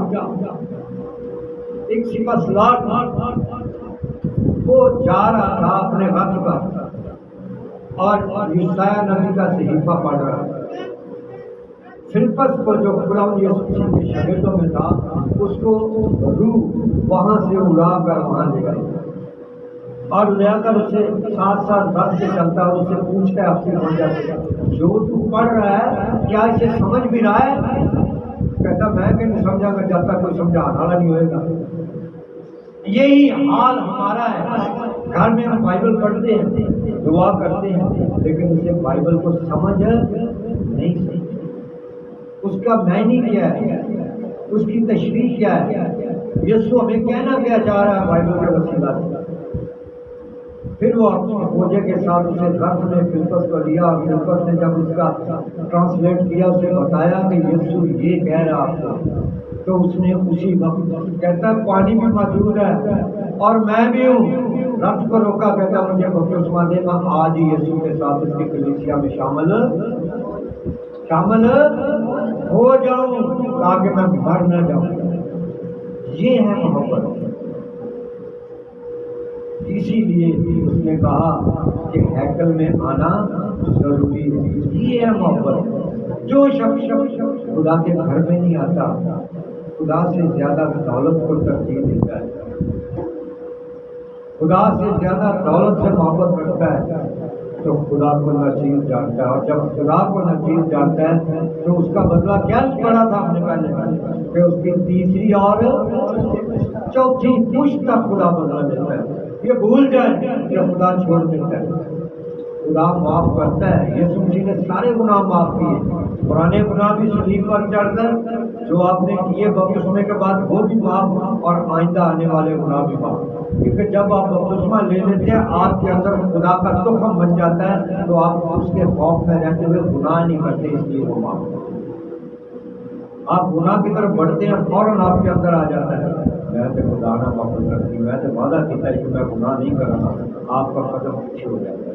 ایک سپہ سالار وہ جا رہا تھا اپنے رتھ پر اور یسایہ نبی کا صحیفہ پڑھ رہا تھا۔ فلپس کو جو خداوند یسوع کے شاگردوں میں تھا اس کو روح وہاں سے اڑا کر وہاں لے گئی اور لے کر اسے 7 10 سے چلتا ہے، اسے پوچھتا ہے اپنے وجہ سے جو تو پڑھ رہا ہے کیا اسے سمجھ بھی رہا ہے؟ کہتا میں کہ نہیں سمجھا گا جب تک کوئی سمجھانے والا نہیں ہوئے گا۔ یہی حال ہمارا ہے، گھر میں ہم بائبل پڑھتے ہیں، دعا کرتے ہیں، لیکن اسے بائبل کو سمجھ نہیں سکتے، اس کا معنی کیا ہے، اس کی تشریح کیا ہے، یسوع ہمیں کہنا کیا چاہ رہا ہے بائبل کے وسیلہ سے۔ پھر وہ اپنے فوجے کے ساتھ اسے رتھ نے فلپس کو لیا اور فلپس نے جب اس کا ٹرانسلیٹ کیا اسے بتایا کہ یسوع یہ کہہ رہا آپ کو، تو اس نے اسی وقت کہتا ہے پانی بھی موجود ہے اور میں بھی ہوں، رتھ کو روکا، کہتا مجھے بپتسمہ دے، میں آج ہی یسوع کے ساتھ اس کی کلیسیا میں شامل ہو جاؤں تاکہ میں مر نہ جاؤں۔ یہ ہے محبت۔ اسی لیے اس نے کہا کہ ہیکل میں آنا ضروری ہے۔ یہ ہے محبت۔ جو شخص خدا کے گھر میں نہیں آتا خدا سے زیادہ دولت کو ترجیح دیتا ہے، خدا سے زیادہ دولت سے محبت رکھتا ہے، تو خدا کو نچیز جانتا ہے، اور جب خدا کو نچیز جانتا ہے تو اس کا بدلہ کیا پڑا تھا ہم نے پہلے کہ اس کی تیسری اور چوتھی پشت تک خدا بدلہ دیتا ہے۔ یہ بھول جائے کہ خدا چھوڑ دیتا ہے، خدا معاف کرتا ہے۔ یسوع مسیح نے سارے گناہ معاف کیے، پرانے گناہ بھی صلیب پر چڑھ کر جو آپ نے کیے بپتسمے کے بعد وہ بھی معاف، اور آئندہ آنے والے گناہ بھی معاف، کیونکہ جب آپ بپتسمہ لے لیتے ہیں آپ کے اندر خدا کا تخم بن جاتا ہے، تو آپ اس کے خوف میں رہتے ہوئے گناہ نہیں کرتے، اس لیے وہ معاف کرتے۔ آپ گناہ کی طرف بڑھتے ہیں فوراً آپ کے اندر آ جاتا ہے میں تو خدا نہ معاف کرتی، میں تو وعدہ کیتا ہے کہ میں گناہ نہیں کروں گا، آپ کا قدم پیچھے ہو جاتا ہے۔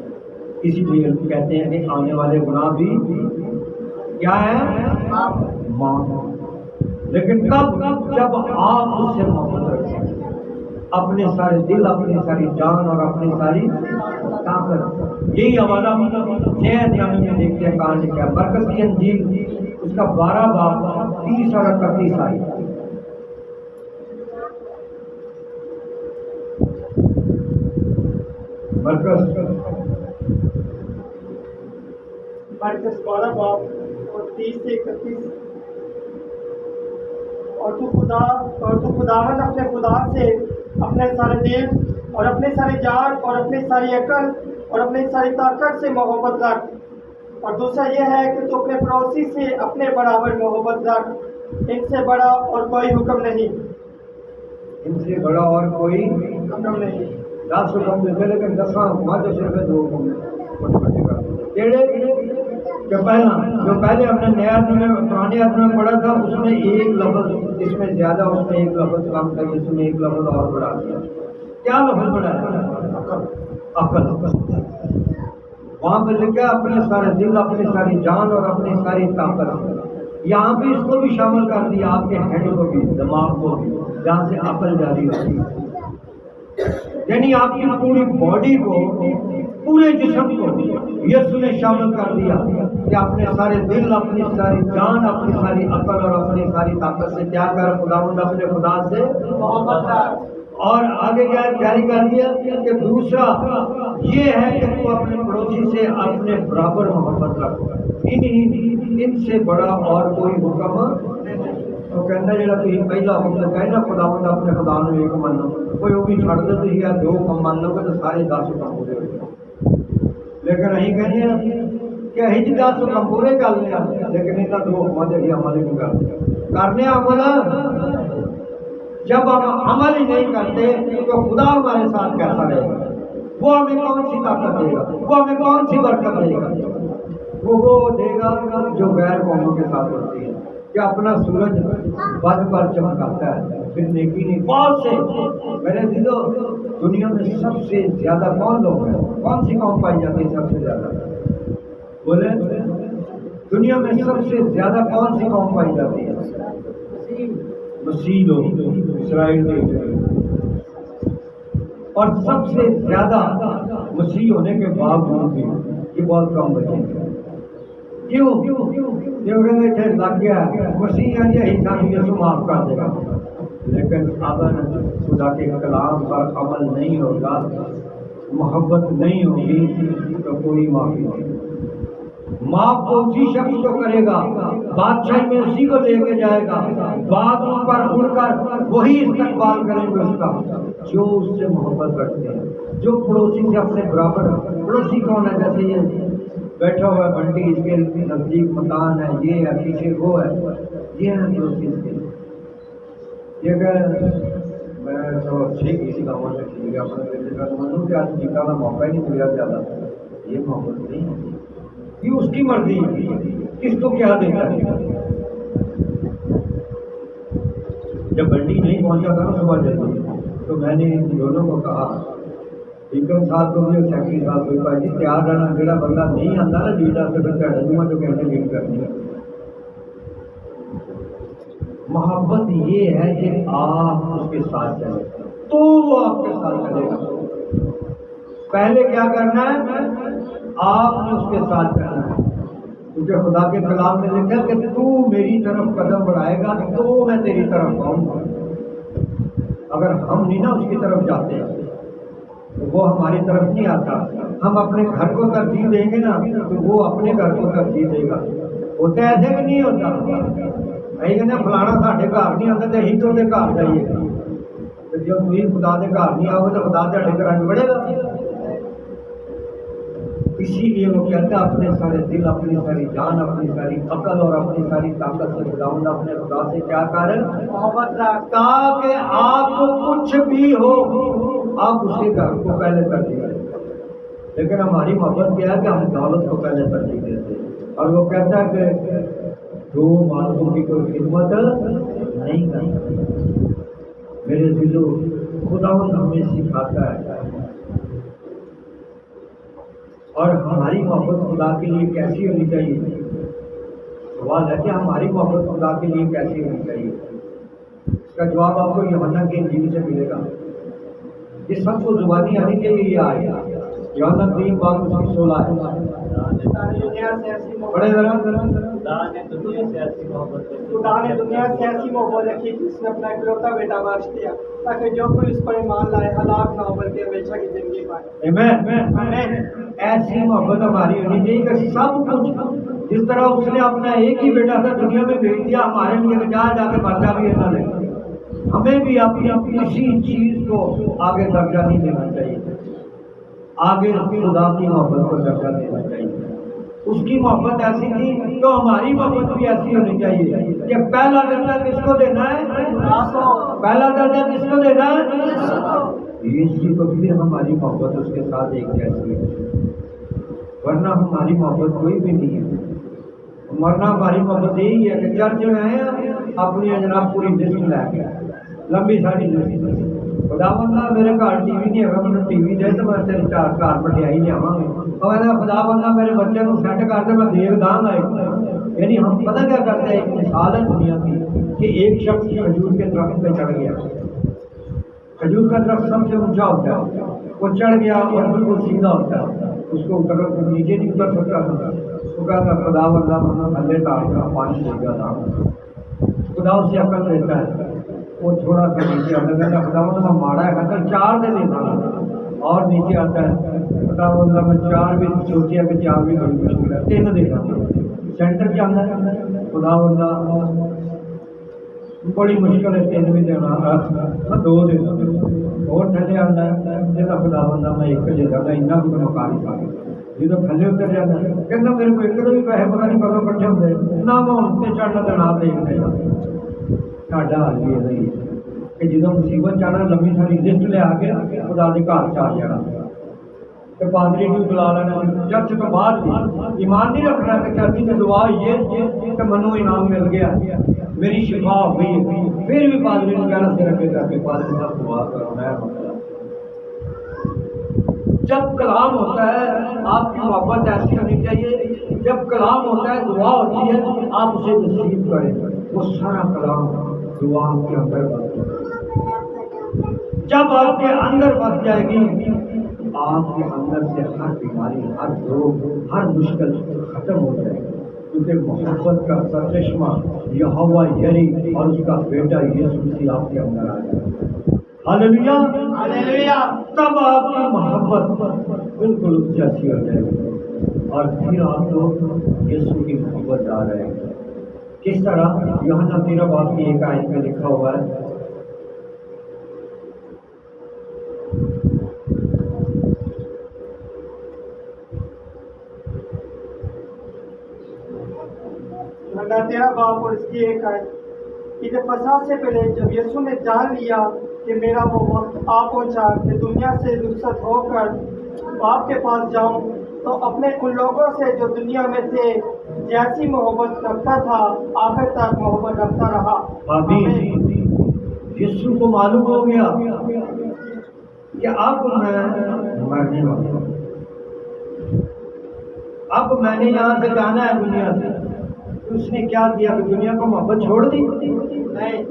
اسی لیے کہتے ہیں کہ آنے والے گناہ بھی کیا ہے؟ معاف۔ لیکن کب؟ جب آپ اس سے محبت رکھیں، اپنے سارے دل، اپنی ساری جان اور اپنی ساری طاقت۔ یہی حوالہ نئے نامے میں دیکھتے ہیں کہاں لکھا ہے، مرکز کی انجیل اس کا 12 باب 30 اور 31 آیت۔ مرکز 12 باب اور 30 سے 31۔ اور تو خداوند اپنے خدا سے اپنے سارے دل اور اپنے سارے جان اور اپنے ساری عقل اور اپنے ساری طاقت سے محبت رکھ۔ اور دوسرا یہ ہے کہ تو اپنے پڑوسی سے اپنے برابر محبت رکھ، ان سے بڑا اور کوئی حکم نہیں۔ ان سے بڑا اور کوئی حکم نہیں۔ 10 حکم دیتے لیکن 10واں حکم جو صرف 2 حکم کہ پہلا جو پہلے ہم نے نیا پرانے آدمی میں پڑھا تھا اس میں ایک لفظ، اس میں زیادہ اس میں ایک لفظ کم تھا، اس میں ایک لفظ اور بڑھا دیا۔ کیا لفظ بڑھا ہے؟ عقل۔ وہاں پہ لکھا اپنے سارے دل، اپنی ساری جان اور اپنی ساری طاقت۔ یہاں پہ اس کو بھی شامل کر دیا، آپ کے ہیڈ کو بھی، دماغ کو بھی، جہاں سے عقل جاری ہوتی ہے، یعنی آپ کی پوری باڈی کو، پورے جسم کو یسوع نے شامل کر دیا کہ اپنے سارے دل، اپنی ساری جان، اپنی ساری عقل اور اپنی ساری طاقت سے کیا کر خداوند اپنے خدا سے محبت کر۔ اور آگے کیا جاری کر دیا کہ دوسرا یہ ہے کہ تو اپنے پڑوسی سے اپنے برابر محبت رکھ، ان سے بڑا اور کوئی حکم تو کہنا جڑا تھی پہلا حکم کہنا خداوند اپنے خدا نو ایک منو، کوئی وہ بھی چھڑ دے تو یا 2 حکم مان لو گے تو سارے 10 حکم پورے ہو جائیں۔ لیکن اہی کہنے ہیں کہ اہی جی 10 حکم پورے کر لیا، لیکن انہاں 2 حکم جڑی عمل نہیں کرنے عمل۔ جب ہم عمل ہی نہیں کرتے تو خدا ہمارے ساتھ کیسا رہے گا؟ وہ ہمیں کون سی طاقت دے گا؟ وہ ہمیں کون سی برکت دے گا؟ وہ دے گا جو غیر قوموں کے ساتھ ہوتی ہے، کہ اپنا سورج بد پر چمکاتا ہے پھر نیکی نہیں۔ بہت سے میرے دلو دنیا میں سب سے زیادہ کون لوگ ہیں؟ کون سی قوم پائی جاتی ہے سب سے زیادہ؟ بولے دنیا میں سب سے زیادہ کون سی قوم پائی جاتی ہے؟ مسیح لوگ، اسرائیل کے۔ اور سب سے زیادہ مسیح ہونے کے باوجود بھی یہ بہت کم بچے ہیں۔ کیوں؟ کیونکہ لگ گیا مسیح یسوع معاف کر دے گا، لیکن اگر خدا کے کلام پر عمل نہیں ہوگا، محبت نہیں ہوگی تو کوئی معافی نہیں۔ معاف تو اسی شخص کو کرے گا، بادشاہ میں اسی کو لے کے جائے گا، بادلوں پر اڑ کر وہی استقبال کریں گے اس کا جو اس سے محبت رکھتے ہیں، جو پڑوسی سے اپنے برابر۔ پڑوسی کون ہے؟ جیسے یہ بیٹھا ہوا ہے بنٹی، اس کے نزدیک مکان ہے، یہ ہے، پیچھے وہ ہے، یہ ہے پڑوسی کے۔ یہ میں تو ٹھیک اسی کا مطلب ٹھیک ہے اپنے بیٹے کا سمجھوں کہ آج ٹیکا کا موقع ہی نہیں ملا زیادہ یہ محبت نہیں ہے یہ اس کی مرضی ہے کس کو کیا دیتا ہے جب بنڈی نہیں پہنچا تھا نا صبح جلدی تو میں نے ان دونوں کو کہا ٹیکن صاحب کو بھی اور سیکٹری صاحب کو بھائی جی تیار رہنا جڑا بندہ نہیں آتا نا لیڈ آتے پھر چڑھ دوں جو کہتے لیڈ کرنی ہے محبت یہ ہے کہ آپ اس کے ساتھ چلے تو وہ آپ کے ساتھ چلے گا پہلے کیا کرنا ہے آپ نے اس کے ساتھ چلنا ہے کیونکہ خدا کے کلام میں لکھا کہ تو میری طرف قدم بڑھائے گا تو میں تیری طرف آؤں گا اگر ہم نہیں نا اس کی طرف جاتے تو وہ ہماری طرف نہیں آتا ہم اپنے گھر کو ترجیح دیں گے نا تو وہ اپنے گھر کو ترجیح دے گا ہوتا ایسے بھی نہیں ہوتا کہنا فلانا ساڈے گھر نہیں آتا تو ہی تو گھر جائیے گا جب تھی خدا کے گھر نہیں آؤ تو خدا تے گھر بڑھے گا اسی لیے وہ کہتا ہے اپنے سارے دل اپنی ساری جان اپنی ساری عقل اور اپنی ساری طاقت سے خداوند اپنے خدا سے کیا کر محبت رکھتا کہ آپ کو کچھ بھی ہو آپ اس کے گھر کو پہلے ترجیح دیں لیکن ہماری محبت کیا ہے کہ ہم دولت کو پہلے ترجیح دیتے ہیں اور وہ کہتا ہے کہ دو مالکوں کی کوئی خدمت نہیں کرتا میرے دلو خداوند ہمیں سکھاتا ہے اور ہماری محبت خدا کے لیے کیسی ہونی چاہیے سوال ہے کہ ہماری محبت خدا کے لیے کیسی ہونی چاہیے اس کا جواب آپ کو یوحنا کے انجیل سے ملے گا یہ سب کو زبانی آنے کے لیے آئے یوحنا 3:16 بڑے ذرا خدا نے دنیا سے ایسی محبت رکھی کہ اس نے اپنا اکلوتا بیٹا بخش دیا تاکہ جو کوئی اس پر ایمان لائے ہلاک نہ ہو بلکہ ہمیشہ کی زندگی پائے ایسی محبت ہماری ہونی چاہیے کہ سب کچھ جس طرح اس نے اپنا ایک ہی بیٹا تھا دنیا میں بھیج دیا ہمارے لیے جا کے مرنا بھی ایسا نہیں ہمیں بھی اپنی کسی چیز کو آگے درجہ نہیں دینا چاہیے آگے خدا کی محبت کو درجہ دینا چاہیے اس کی محبت ایسی تھی تو ہماری محبت بھی ایسی ہونی چاہیے کہ پہلا درجہ کس کو دینا ہے پہلا درجہ کس کو دینا ہے اسی کو بھی ہماری محبت اس کے ساتھ ایک جیسی ہے ورنہ ہماری محبت کوئی بھی نہیں ہے ورنہ ہماری محبت یہی ہے کہ چرچ میں آئے اپنی جناب پوری لسٹ لے کے لمبی ساری لسٹ خدا بندہ میرے گھر ٹی وی نہیں ہے مجھے ٹی وی دے تو میں تیرے چار گھر مٹھائی لیا اور خدا بندہ میرے بچے کو سیٹ کر کے میں دیکھ داں گا یعنی ہم پتہ کیا کرتے ہیں ایک مثال ہے دنیا کی کہ ایک شخص کھجور کے درخت پہ چڑھ گیا کھجور کا درخت سب سے اونچا ہوتا ہے وہ چڑھ گیا اور بالکل سیدھا ہوتا ہے اس کو اتر نیچے نہیں اتر سکتا تھا وہ کہتا خدا بندہ تھلے ڈال کر پانی دے گا تھا خدا اس سے عقل دیتا ہے وہ تھوڑا سا نیچے آتا ہے خدا بندہ ماڑا ہے کہتا 4 دے دیتا اور نیچے آتا ہے خدا بندہ میں 4 بھی سوچیا کہ 4 بھی بڑی مشکل ہے 3 دے گا سینٹر کیا آتا ہے خدا بندہ بڑی مشکل ہے 3 بھی دینا میں 2 دیتا اور تھلے آتا ہے جیسا خدا بندہ میں 1 دے دیتا اتنا بھی میں مکا نہیں پا جب تھلے اتر جاتا ہے کہتا میرے کو 1 بھی پیسے پتا نہیں کدوں کٹھے ہوتے نہ میں اتنے چڑھنا تو نہ دیکھنا ساڈا حال بھی یہ کہ جدو مصیبت چاہنا لمبی ساری لسٹ لے آ کے خدا کے گھر چاہ جانا کہ پادری کو بلا لینا چرچ تو بعد بھی ایمان نہیں رکھنا کہ چرچ کی دعا یہ کہ منو انعام مل گیا میری شفا ہو گئی پھر بھی پادری کو کہنا سے رکھے گا کہ پادری صاحب دعا کرو میں جب کلام ہوتا ہے آپ کی محبت ایسی ہونی چاہیے جب کلام ہوتا ہے دعا ہوتی ہے آپ اسے نصیب کریں وہ سارا کلام دعا کے اندر جب آپ کے اندر بس جائے گی آپ کے اندر سے ہر بیماری ہر روگ ہر مشکل ختم ہو جائے گی کیونکہ محبت کا سرچشمہ یہوہ یری اور اس کا بیٹا یسوع مسیح آپ کے اندر آ جائے گا ہاللیلویا ہاللیلویا تب آپ کی محبت بالکل جیسی ہو جائے گی اور پھر آپ کو یسوع کی محبت آ رہے گی کس طرح یوحنا 13 کی ایک آیت میں لکھا ہوا ہے یوحنا 13 اور اس کی ایک آیت کہ جب فساد سے پہلے جب یسوع نے جان لیا کہ میرا وہ وقت آ پہنچا کہ دنیا سے رخصت ہو کر آپ کے پاس جاؤں تو اپنے ان لوگوں سے جو دنیا میں تھے جیسی محبت رکھتا تھا آخر تک محبت رکھتا رہا۔ آمین۔ یسوع کو معلوم ہو گیا کہ اب میں مرنے والا ہوں، اب میں نے یہاں سے جانا ہے دنیا سے۔ اس نے کیا کیا کہ دنیا کو محبت چھوڑ دی؟ نہیں،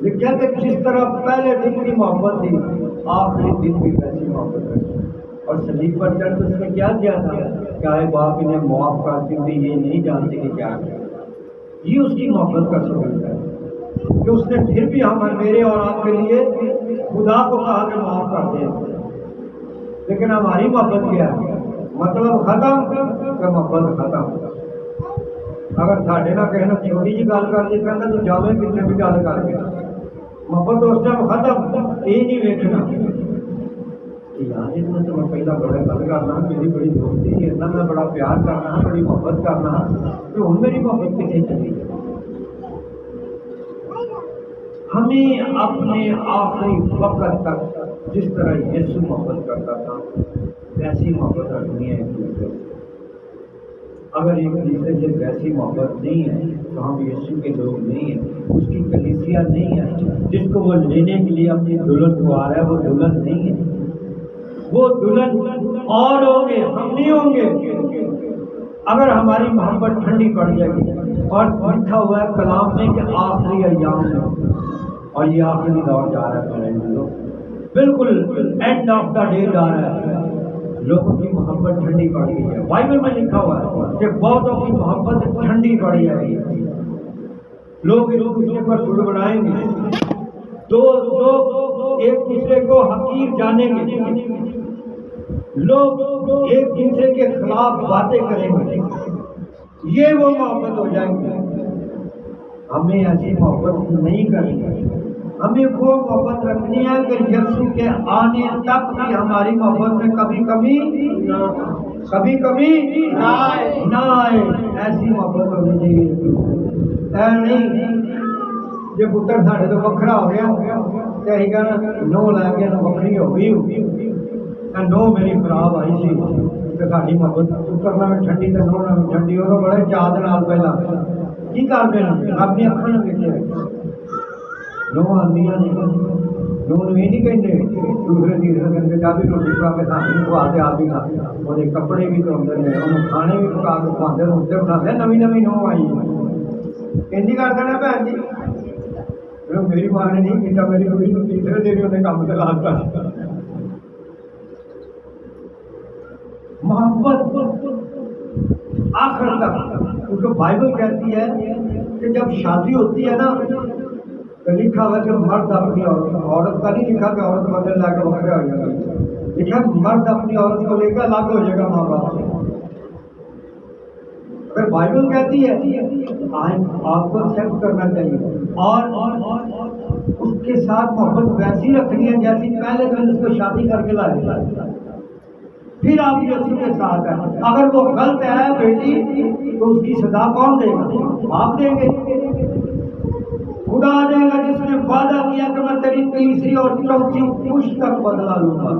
لکھا کہ جس طرح پہلے دن کی محبت تھی آخری دن بھی ویسی محبت رکھی، اور صلیب پر چڑھ اس نے کیا کیا تھا؟ چاہے باپ انہیں معاف کرتے ہوئے یہ نہیں جانتے کہ کیا کیا۔ یہ اس کی محبت کا ثبوت ہے کہ اس نے پھر بھی میرے اور آپ کے لیے خدا کو کہا کہ معاف کر دیں، لیکن ہماری محبت کیا ہے؟ مطلب ختم کہ محبت ختم۔ اگر ساڈے نہ کہنا چھوٹی جی گل کر دے کہنا تو جاوے کتنے بھی گل کر کے محبت اس ٹائم ختم۔ یہ نہیں ویکھنا یار میں تو میں پہلا بڑا گل کرنا، میری بڑی دوستی ہے، میں بڑا پیار کرنا، بڑی محبت کرنا، تو ہوں میری محبت کتنے چلی گئی۔ ہمیں اپنے آخری وقت تک جس طرح یسوع محبت کرتا تھا ویسی محبت رکھنی ہے ایک دوسرے سے۔ اگر ایک دوسرے سے ویسی محبت نہیں ہے تو ہم یسوع کے لوگ نہیں ہیں، اس کی کلیسیا نہیں ہے۔ جس کو وہ لینے کے لیے اپنی دلہن کو آ رہا ہے وہ دلہن نہیں ہے، وہ دلہن اور ہوں گے، ہم نہیں ہوں گے۔ اگر ہماری محبت ٹھنڈی پڑ جائے گی، اور لکھا ہوا ہے کلام میں کہ آخری ایام میں، اور یہ آخری دور جا رہا ہے میرے لوگ، بالکل اینڈ آف دا ڈے جا رہا ہے، لوگوں کی محبت ٹھنڈی پڑ گئی ہے۔ بائبل میں لکھا ہوا ہے کہ بہتوں کی محبت ٹھنڈی پڑ جائے گی، لوگ ایک دوسرے پر بڑبڑائیں گے، دو ایک دوسرے کو حقیر جانیں گے، لوگ ایک دوسرے کے خلاف باتیں کریں گے، یہ وہ محبت ہو جائیں گے۔ ہمیں ایسی محبت نہیں کرنی ہے، ہمیں وہ محبت رکھنی ہے کہ یسوع کے آنے تک بھی ہماری محبت میں کبھی کمی نہ آئے۔ ایسی محبت ہونی چاہیے، اے نہیں جی پتر ساڈے تو وکھرا ہو گیا تو اہی کہنا نو لے کے نو وکری ہو گئی، نو میری خراب آئی سی تو ساری محبت پتر نہ بھی ٹھنڈی تو نو نہ بھی ٹھنڈی، وہ بڑے چاہ نال پہلا کی کرتے ہیں اپنی اکھاں نال ویکھیا نو آندیاں نے، نو یہ نہیں کہتے دوسرے تیسرے دن کے چاہیے روٹی پکا کے سامنے کھواتے آپ بھی کھاتے، وہ کپڑے بھی دھوندے ہیں، انہوں کھانے بھی پکا کے کھواتے ہیں، روٹے بناتے ہیں، نویں نویں نو آئی انجی کرتے ہیں بھن جی۔ میری ماں نے نہیں کیا، میری کڑی کو تیسرے دن انہیں کام سے لاتا۔ محبت آخر تک، کیونکہ بائبل کہتی ہے کہ جب شادی ہوتی ہے نا تو لکھا ہوا کہ مرد اپنی عورت کا نہیں لکھا کہ عورت بدل لا کے وکھرا ہو جائے گا، لکھا مرد اپنی عورت کو لے کر الگ ہو جائے گا ماں باپ سے۔ اگر بائبل کہتی ہے آپ کو ایکسیپٹ کرنا چاہیے اور اس کے ساتھ محبت ویسی رکھنی ہے جیسی پہلے دن اس کو شادی کر کے لائے، پھر آپ یسوع کے ساتھ ہیں۔ اگر وہ غلط ہے بیٹی تو اس کی سزا کون دے گا؟ آپ دیں گے، خدا دے گا جس نے وعدہ کیا کہ میں تیری تیسری اور چوتھی پشت تک بدلا لوں گا،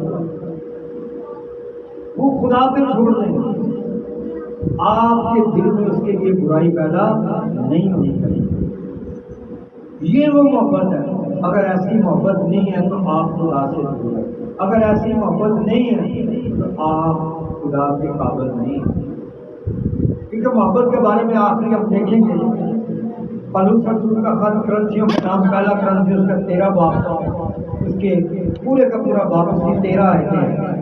وہ خدا پہ چھوڑ دیں گے۔ آپ کے دل میں اس کے لیے برائی پیدا نہیں ہونی چاہیے، یہ وہ محبت ہے۔ اگر ایسی محبت نہیں ہے تو آپ خدا سے دور ہیں، اگر ایسی محبت نہیں ہے تو آپ خدا کے قابل نہیں ہیں۔ کیونکہ محبت کے بارے میں آخری ہم دیکھیں گے پولس رسول کا خط کرنتھیوں کا نام پہلا کرنتھیوں اس کا 13 باب، اس کے پورے کا پورا باب اس کی 13 آیتیں ہیں۔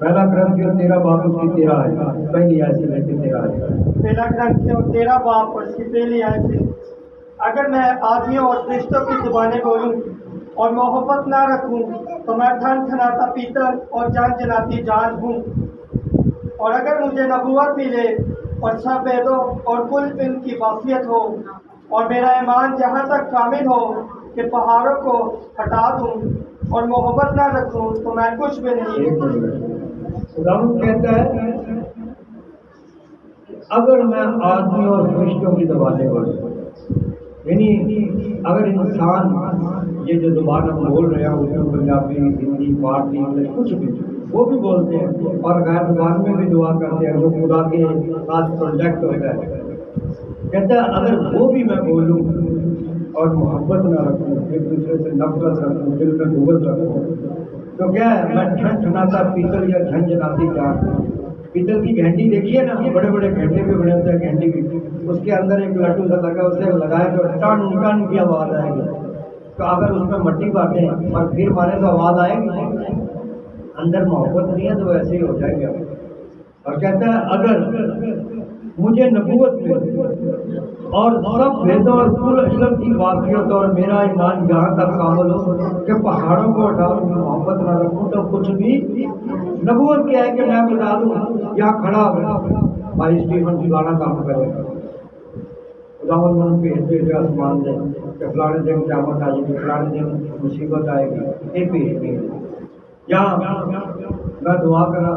پہلا کرنتھیوں 13 باب اس کی 13 آیتیں، پہلی آیت سے لے کے 13 آیتیں۔ پہلا کرنتھیوں 13 باب اور اس کی پہلی آیت سے، اگر میں آدمیوں اور فرشتوں کی زبانیں بولوں اور محبت نہ رکھوں تو میں ٹھن ٹھناتا پیتل اور جان جلاتی جان ہوں، اور اگر مجھے نبوت ملے اور سب ویدوں اور کل علم کی واقفیت ہو اور میرا ایمان جہاں تک کامل ہو کہ پہاڑوں کو ہٹا دوں اور محبت نہ رکھوں تو میں کچھ بھی نہیں۔ خداوند کہتا ہے اگر میں آدمیوں اور فرشتوں کی زبانیں بولوں، یعنی اگر انسان یہ جو زبان ہم بول رہے ہیں اردو پنجابی ہندی فارسی انگلش کچھ بھی وہ بھی بولتے ہیں اور غیر زبان میں بھی دعا کرتے ہیں جو خدا کے ساتھ کانٹیکٹ ہوتا ہے، کہتا ہے اگر وہ بھی میں بولوں اور محبت نہ رکھوں ایک دوسرے سے نفرت رکھوں دل میں بغض رکھوں تو کیا ہے میں ٹھنٹھناتا پیتل یا جھنجھناتی جان پیتل کی گھنٹی دیکھیے نا بڑے بڑے گھنٹے بھی بنے ہوتے ہیں گھنٹی کی اس کے اندر ایک لڈو سا لگا اسے لگائے تو ٹن ٹن کی آواز آئے گی تو اگر اس میں مٹی کاٹیں اور پھر مارے تو آواز آئے گی اندر محبت نہیں ہے تو ایسے ہی ہو جائے گا اور کہتا ہے اگر مجھے نبوت ملے اور سب بھیدوں اور کل علم کی واقعیت اور میرا ایمان یہاں تک کامل ہو کہ پہاڑوں کو اٹھا محبت نہ رکھوں تو کچھ بھی نبوت کیا ہے کہ میں بتا دوں یہاں کھڑا ہو بھائی اسٹیفن فلانا کام کرے گا خدا من بھیج آسمان دے کہ فلانے دن قیامت آئے گی فلانے دن مصیبت آئے گی یہ بھیج یہاں میں دعا کرا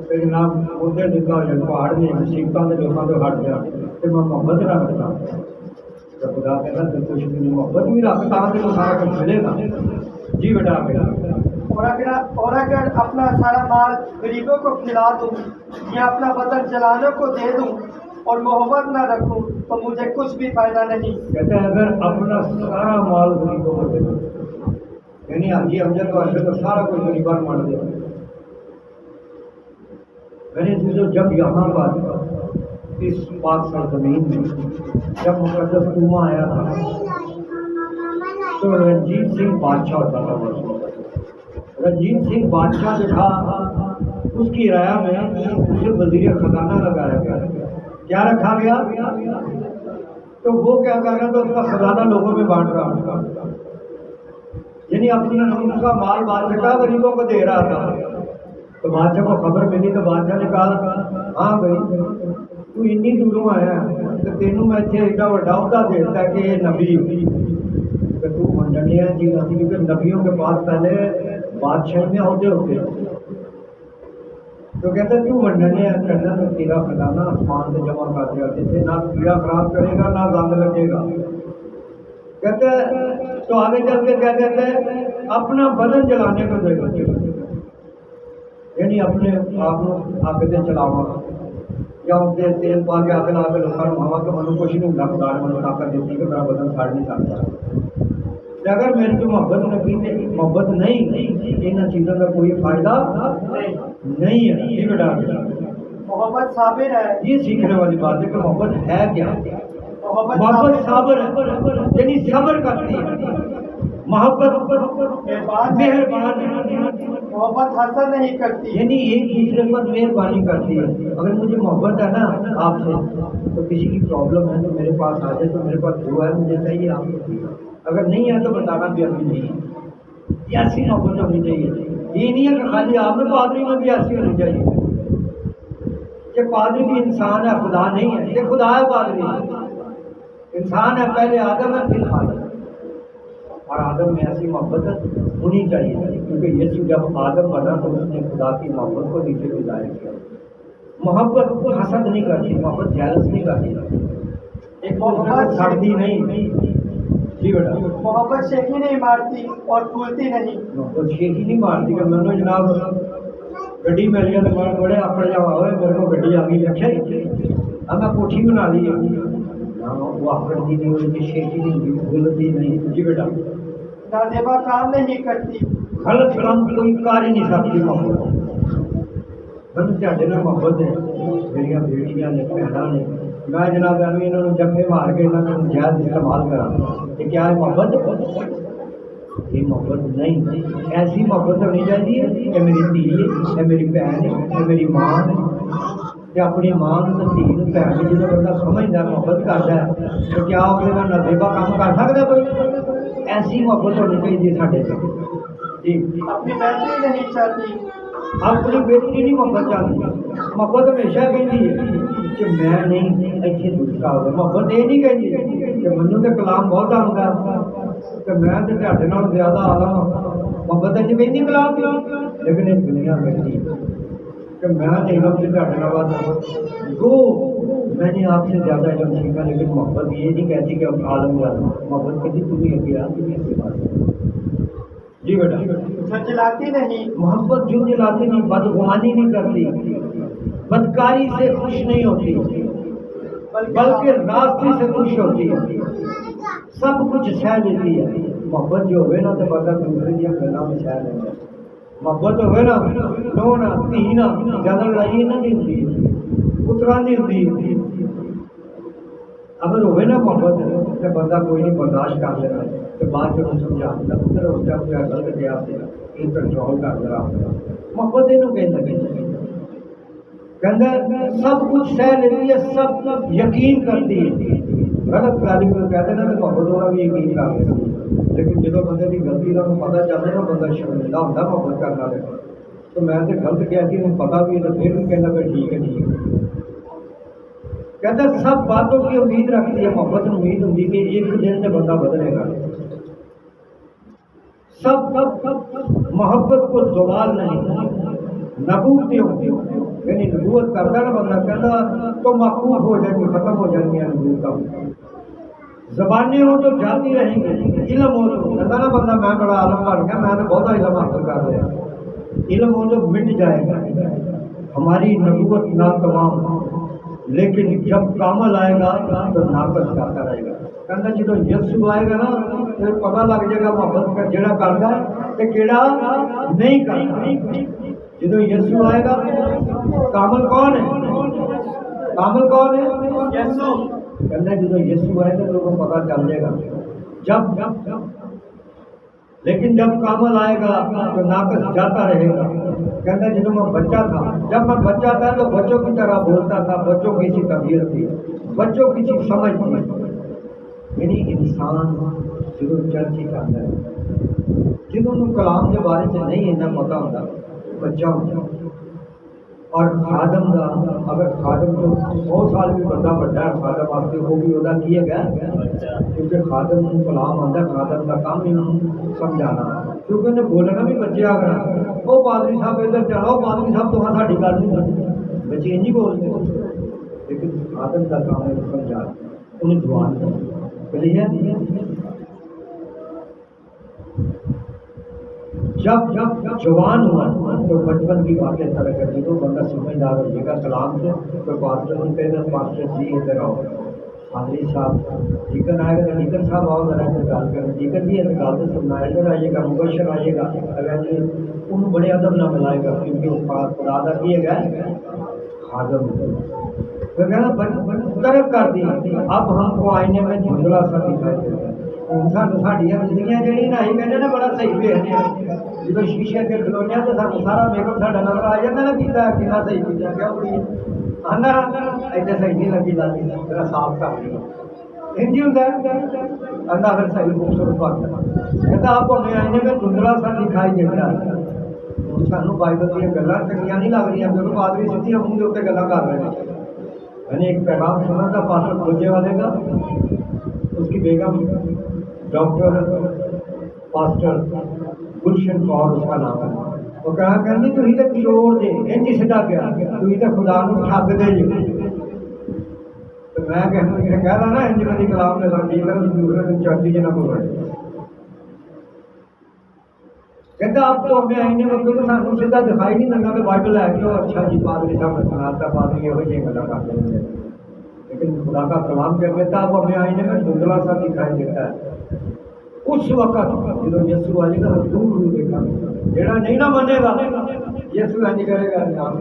کہ جناب مدے دیتا ہو جائے پہاڑ میں مصیبتوں کے لوگوں کو ہٹ جا کہ میں محبت نہ رکھتا تو خدا کہتا تو کچھ بھی نہیں محبت بھی رکھتا تو سارا کچھ ملے گا جی بیٹا بیٹا اور اگر اپنا سارا مال غریبوں کو کھلا دوں یا اپنا بدن جلانوں کو دے دوں اور محبت نہ رکھوں تو مجھے کچھ بھی فائدہ نہیں. کہتے ہیں اگر اپنا سارا مال غریبوں کو دے دوں یعنی حاجی امجد واسطے تو سارا کچھ غریبان مار دے میں نے چیزوں جب یہاں پر اس پاک سرزمین میں جب مقدس کوما آیا تھا تو رنجیت سنگھ بادشاہ ہوتا تھا. رنجیت سنگھ بادشاہ جو تھا اس کی رعایا میں اسے وزیر خزانہ لگایا گیا. کیا رکھا گیا تو وہ کیا کر رہا تھا اس کا خزانہ لوگوں میں بانٹ رہا تھا یعنی اپنا ان کا مال بادشاہ غریبوں کو دے رہا تھا. تو بادشاہ کو خبر ملی تو بادشاہ نے کہا ہاں بھائی تو انی دوروں آیا تو تینوں میں اتنے ایڈا وڈا عہدہ دیتا ہے کہ یہ نبی کہ تو منڈنی ہے جی نہیں کیونکہ نبیوں کے پاس پہلے بادشاہ میں عہدے ہوتے ہیں. تو کہتا کیوں منڈنی ہے کرنا تو تیرا خزانہ آسمان سے جمع کر دیا جس سے نہ کیڑا خراب کرے گا نہ زنگ لگے گا. کہتے تو آگے چل کے کیا کہتے ہیں اپنا بدن جلانے کو دے گا یعنی اپنے آپ کو آگ سے چلاوا یا اسے تیل پا کے آگ لا کے لوگوں ہوا کہ منو کچھ نہیں ہوتا خدا نے منو طاقت دیتی کہ میرا بدن ساڑ نہیں سکتا. اگر میری جو محبت نبی محبت نہیں ان چیزوں کا کوئی فائدہ نہیں ہے. یہ بیٹا محبت صابر ہے. یہ سیکھنے والی بات ہے کہ محبت ہے کیا. محبت صابر ہے یعنی صبر کرتی ہے. محبت مہربان ہے. محبت حسد نہیں کرتی یعنی ایک دوسرے پر مہربانی کرتی ہے. اگر مجھے محبت ہے نا آپ سے تو کسی کی پرابلم ہے تو میرے پاس آ جائے تو میرے پاس جو ہے مجھے چاہیے آپ کو اگر نہیں ہے تو بتانا بھی ابھی نہیں ہے. یہ ایسی محبت ہونی چاہیے. یہ نہیں ہے کہ خالی آپ میں پادری میں بھی ایسی ہونی چاہیے کہ پادری بھی انسان ہے خدا نہیں ہے. یہ خدا ہے پادری انسان ہے پہلے آدم ہے پھر خالق اور آدم میں ایسی محبت ہونی چاہیے کیونکہ یہ چیز جب آدم بنا تو اس نے خدا کی محبت کو نیچے بھی ظاہر کیا. محبت حسد نہیں کرتی محبت جیلس نہیں کرتی ایک محبت سڑتی نہیں. جی بیٹا محبت شیخی نہیں مارتی اور پھولتی نہیں. محبت شیخی نہیں مارتی کہ میں نے جناب گڈی مل گیا تو بڑے اپنے جا ہوئے میرے کو گڈی آ گئی اچھا اب میں کوٹھی بنا لی وہ آفرتی نہیں ہوئی شیخی نہیں ہوئی بھولتی نہیں. جی بیٹا نازیبا کام نہیں کرتی. غلط کام کوئی کر ہی نہیں سکتی. محبت میں محبت ہے میری بیٹیاں نے بہنوں نے میں جناب ابھی انہوں نے جفے مار کے انہوں نے جائز استعمال کرا. یہ کیا ہے محبت؟ یہ محبت نہیں. ایسی محبت ہونی چاہیے کہ میری دھی ہے میری بہن ہے میری ماں ہے کہ اپنی ماں تو دھی بہن جب بندہ سمجھتا محبت کرتا ہے تو کیا وہ نزیبا کام کر سکتا کوئی؟ ایسی محبت ہونی چاہیے سارے سے. جی اپنی بہتری نہیں چاہتی. اپنی بیٹی نہیں محبت چاہتی. محبت ہمیشہ کہتی ہے کہ میں نہیں اتنے دوسرا ہوگا. محبت یہ نہیں کہتی کہ منو تو کلام بہت آتا ہے کہ میں تو تے نال زیادہ آلہ ہوں. محبت ہے کہتی کلام لیکن یہ دنیا کہتی کہ میں نہیں ہوں تے نال جو میں نے آپ سے زیادہ علم سیکھا، لیکن محبت یہ نہیں کہتی کہ اب عالم جانا، محبت کہتی تمہیں ابھی آ تمہیں ابھی بات۔ جی بیٹا، جو جلاتی نہیں، محبت جو جلاتی نہیں، بدگمانی نہیں کرتی، بدکاری سے خوش نہیں ہوتی، بلکہ راستے سے خوش ہوتی ہے، سب کچھ سہ لیتی ہے۔ محبت جو ہوئے نا تو بندہ دوسرے دیا گلا میں سہ لینا، محبت ہوئے نا نونا تینا زیادہ لڑائی نہ نہیں ہوتی، اترا نہیں ہوتی۔ اگر ہوئے نا محبت تو بندہ کوئی نہیں برداشت کر لینا، تو بعد جو سمجھا دیتا پتر اس کا کیا غلط کیا یہ کنٹرول کر رہا، محبت یہ کہنا سب کچھ سہ لیتی ہے، سب یقین کرتی ہے۔ غلط گالی کو کہتے ہیں نا تو محبت والا بھی یقین کر لیتا، لیکن جب بندے کی غلطی کا پتا چلے نا بندہ شرمندہ ہوتا محبت کرنا لگا، تو میں تو غلط کیا کہ پتا بھی ہے تو پھر بھی کہنا کہ ٹھیک ہے ٹھیک ہے۔ کہتا سب باتوں کی امید رکھتی ہے محبت، امید ہوتی کہ ایک دن سے بندہ بدلے گا۔ سب محبت کو زوال نہیں، نبوتیں ہوتی یعنی نبوت کرتا نا بندہ کہتا تو محفوظ ہو جائیں گے، ختم ہو جائیں گے نبوت۔ زبانیں ہو تو جاتی رہیں گے، علم ہو تو کہتا نا بندہ میں بڑا عالم بن گیا، میں نے بہت علم حاصل کر لیا، علم ہو تو مٹ جائے گا۔ ہماری نبوت ناتمام، لیکن جب کامل آئے گا تو ناقص کرتا رہے گا۔ کہنا جب یسوع آئے گا نا پھر پتہ لگ جائے گا محبت کا جڑا کرتا ہے کہ کیڑا نہیں کرتا۔ جب یسوع آئے گا کامل کون ہے؟ کامل کون ہے؟ یسوع۔ کہنا جب یسوع آئے گا تو پتہ چل جائے گا جب لیکن جب کامل آئے گا تو ناقص جاتا رہے گا۔ کہتا جب میں بچہ تھا، جب میں بچہ تھا تو بچوں کی طرح بولتا تھا، بچوں کی سی طبیعت تھی، بچوں کی سی سمجھ تھی۔ یعنی انسان جب چرچ ہی کرتا ہے، جنہوں کلام کے بارے سے نہیں اتنا پتا ہوتا بچہ ہوتا۔ اور خادم کا اگر خادم تو 100 سال بھی بندہ بڑا ہے، خادم واسطے وہ بھی ادا کیے گیا، کیونکہ خادم کلام آتا ہے، خادم کا کام ہی سمجھانا، کیونکہ انہیں بولنا بھی بچے آ کر وہ پادری صاحب ادھر چلاؤ، پادری صاحب تو ساری گل نہیں کرتے، بچے نہیں بولتے، لیکن خادم کا کام ہے سمجھا انہیں جوان بلی ہے۔ جب جوان ہوا تو بچپن کی باتیں طرح کرتی تو بندہ سمجھدار ہو جائے گا کلام سے۔ تو پاسٹر نہیں کہنا پاسٹر جی ادھر آؤ، پادری صاحب ڈیکن آئے گا، ڈیکن صاحب آؤ ذرا ادھر گل کریں، ڈیکن جی ادھر گل تو سننا، ادھر آئیے گا، مبشر آئیے گا، انہوں بڑے ادب نہ ملائے گا، کیونکہ وہ خدا کا کیے گا خادم۔ پھر کہنا ترک کر دی، اب ہم کو آئینے میں دھندلا سا دکھائی دیتا ہے۔ ساڈیاں زندگیاں جہاں نا کہتے نا بڑا صحیح ویکھتے ہیں، جب شیشے کے کھلونے تو سارا میک اپ ساڈا نظر آ جاتا نا کیتا کتنا صحیح کیتا کیا کڑی آنا ایسے صحیح نہیں لگی لاتی ذرا صاف کر دی انجی ہوتا ہے آنا پھر صحیح خوبصورت بات کہتا آپ کو ہمیں آئینے میں دھندلا سا دکھائی دیتا ہے۔ سانو بائبل دیا گلاں چنگیاں نہیں لگ رہی، جب پادری سیدھی منہ کے اوپر گلاں کر رہے ہیں۔ میں نے ایک پیغام سنا تھا پاسٹر کھوجے والے کا، اس کی بیگم ڈاکٹر پاسٹر گلشن کور اس کا نام ہے، وہ کہا کرنی تو ہی تو چور دے انج سدا گیا تو ہی تو خدا نو ٹھگ دے جی۔ تو میں کہہ رہا نا انج میری کلام میں سمجھی کر دوسرے دن چرچی جنا کو کہتا آپ تو ہمیں آئینے میں کوئی سانو سیدھا دکھائی نہیں لگا کہ بائبل ہے کہ اچھا جی پادری صاحب نے سناتا پادری یہ یہ گلا کرتے ہیں، لیکن خدا کا کلام کر دیتا اب ہمیں آئینے میں دھندلا سا دکھائی دیتا ہے۔ اس وقت جب یسوع آئے گا دور دیکھا جڑا نہیں نہ منے گا یسوع انج کرے گا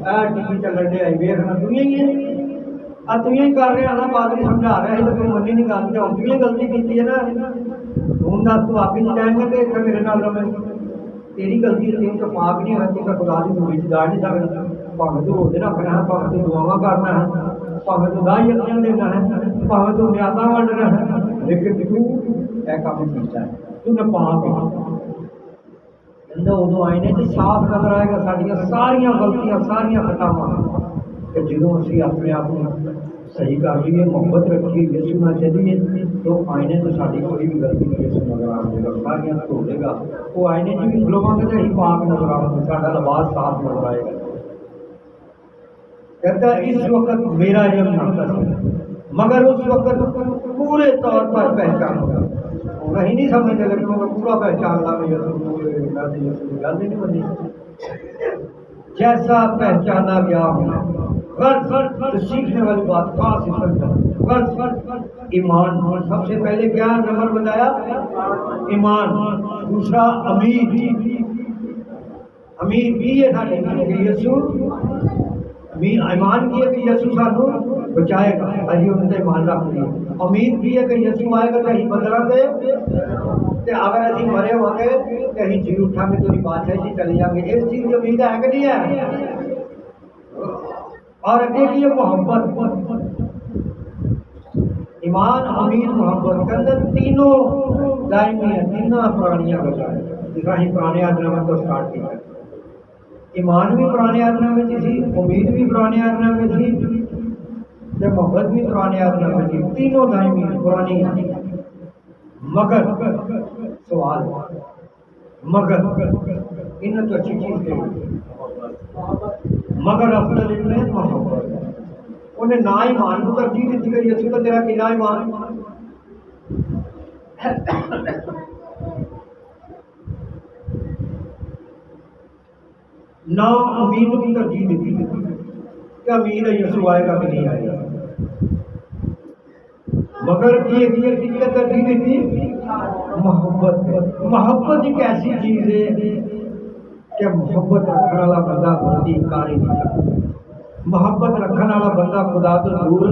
اے ٹی وی چلن دے آئی ویکھنا دنیا ہی ہے آ دنیا ہی کر رہے ہیں پادری سمجھا رہا ہے تو کوئی منی نہیں گل جو دنیا غلطی کی ہے نا ہوں دس تو آپ ہی نہیں جائیں گے کہ میرے نال میں تیری غلطی ہے تین تو پاک نہیں ہے تو خدا کی موری سے جا نہیں سکتا بھاوے تو روزے رکھنا ہے بھاوے تو دعاواں کرنا ہے بھاوے تو دائی یقین دینا ہے بھاوے تو نیازاں ونڈنا ہے لیکن تو اے کام کیتا ہے تو نہ پاک ادو آئینے سے صاف نظر آئے گا ساڈیاں ساریاں غلطیاں ساریاں خطاواں کہ جدوں اسی اپنے آپ کو صحیح کر لیے محبت رکھیے یسوع نہ چلیے تو آئینے تو ساری کوئی بھی غلطی نہیں یسوع نظر آ جائے گا ساریاں دھو دے گا وہ آئینے چ بھی کھلواں گے تو ہی پاک نظر آ گا ساڈا لباس صاف نظر آئے گا۔ کہتا ہے اس وقت میرا علم ناقص ہے، مگر اس وقت پورے طور پر پہچان ہوگا، وہی نہیں سمجھنے لگے مگر پورا پہچان لا میں گل نہیں بنی، جیسا پہچانا گیا غرض سیکھنے والی بات خاص غرض ایمان، سب سے پہلے کیا نمبر بتایا؟ ایمان، دوسرا امید بھی ہے کہ یسوع ایمان کی ہے کہ یسوع سانو بچائے گا، ابھی ان سے ایمان رکھ لیا، امید بھی ہے کہ یسوع آئے گا کہ ہی بدلا دے اگر ابھی مرے ہو گئے کہیں جی اٹھا کے تیری بادشاہی سے چلے جائیں گے، اس چیز کی امید ہے کہ نہیں ہے؟ اور اگے کی محبت، ایمان، امید، محبت کے اندر تینوں دائمی ہیں، تینوں پرانیاں گزار ہیں، جس طرح ہی پرانے آدمی میں تو اسٹارٹ کیا ہے، ایمان بھی پرانے آدمی میں تھی، امید بھی پرانے آدمی میں تھی، جب محبت بھی پرانے آدمی میں تھی، تینوں دائمی پرانی ہیں، مگر سوال مگر ان تو اچھی چیز نہیں، مگر افضل علم ہے محبت، انہیں نہ ایمان کو ترجیح دیتی کہ یسوع کا تیرا کنا ایمان، نہ امید کو ترجیح دیتی کہ امید ہے یسوع آئے گا کہ نہیں آئے گا، مگر یہ ترجیح دیتی محبت ایک ایسی چیز ہے کہ محبت رکھنے والا بندہ بہت ہی انکار ہی نہیں سکتا، محبت رکھنے والا بندہ خدا تو دور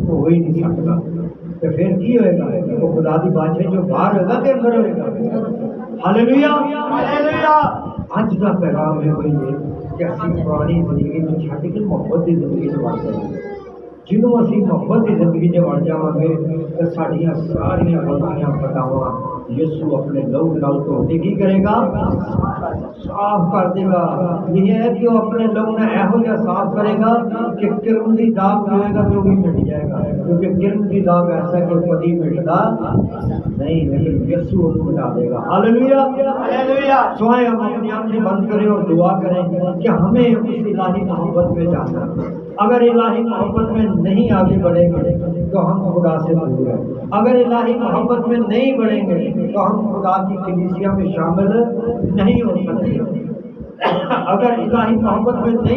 ہو ہی نہیں سکتا، تو پھر کی ہوئے گا؟ وہ خدا کی بادشاہی جو باہر ہوگا کہ اندر ہوئے گا؟ ہاللیلویا، ہاللیلویا۔ اج کا پیغام ہے وہی ہے کہ اسی پرانی زندگی میں چھڈ کے محبت کی زندگی میں بڑھ جائیں، جنوں اسی محبت کی زندگی میں بڑھ جاواں گے تو ساڈیاں ساریاں غلطیاں خطاواں یسوع اپنے لہو نال دھو کے کی کرے گا؟ صاف کر دے گا۔ یہ ہے کہ وہ اپنے لہو نے ایہو جہا صاف کرے گا کہ کرمزی داغ جو ہے گا تو بھی مٹ جائے گا، کیونکہ کرمزی داغ ایسا ہے کہ کبھی مٹتا نہیں، لیکن یسوع اس کو مٹا دے گا۔ ہاللیلویا، ہاللیلویا۔ سوائے ہم اپنی آنکھیں بند کریں اور دعا کریں کہ ہمیں اس الہی محبت میں جانا، اگر الہی محبت میں نہیں آگے بڑھیں گے تو ہم خدا سے دور ہیں، اگر الہی محبت میں نہیں بڑھیں گے تو ہم خدا کی کلیسیا میں شامل نہیں ہو سکتے، اگر الہی محبت میں نہیں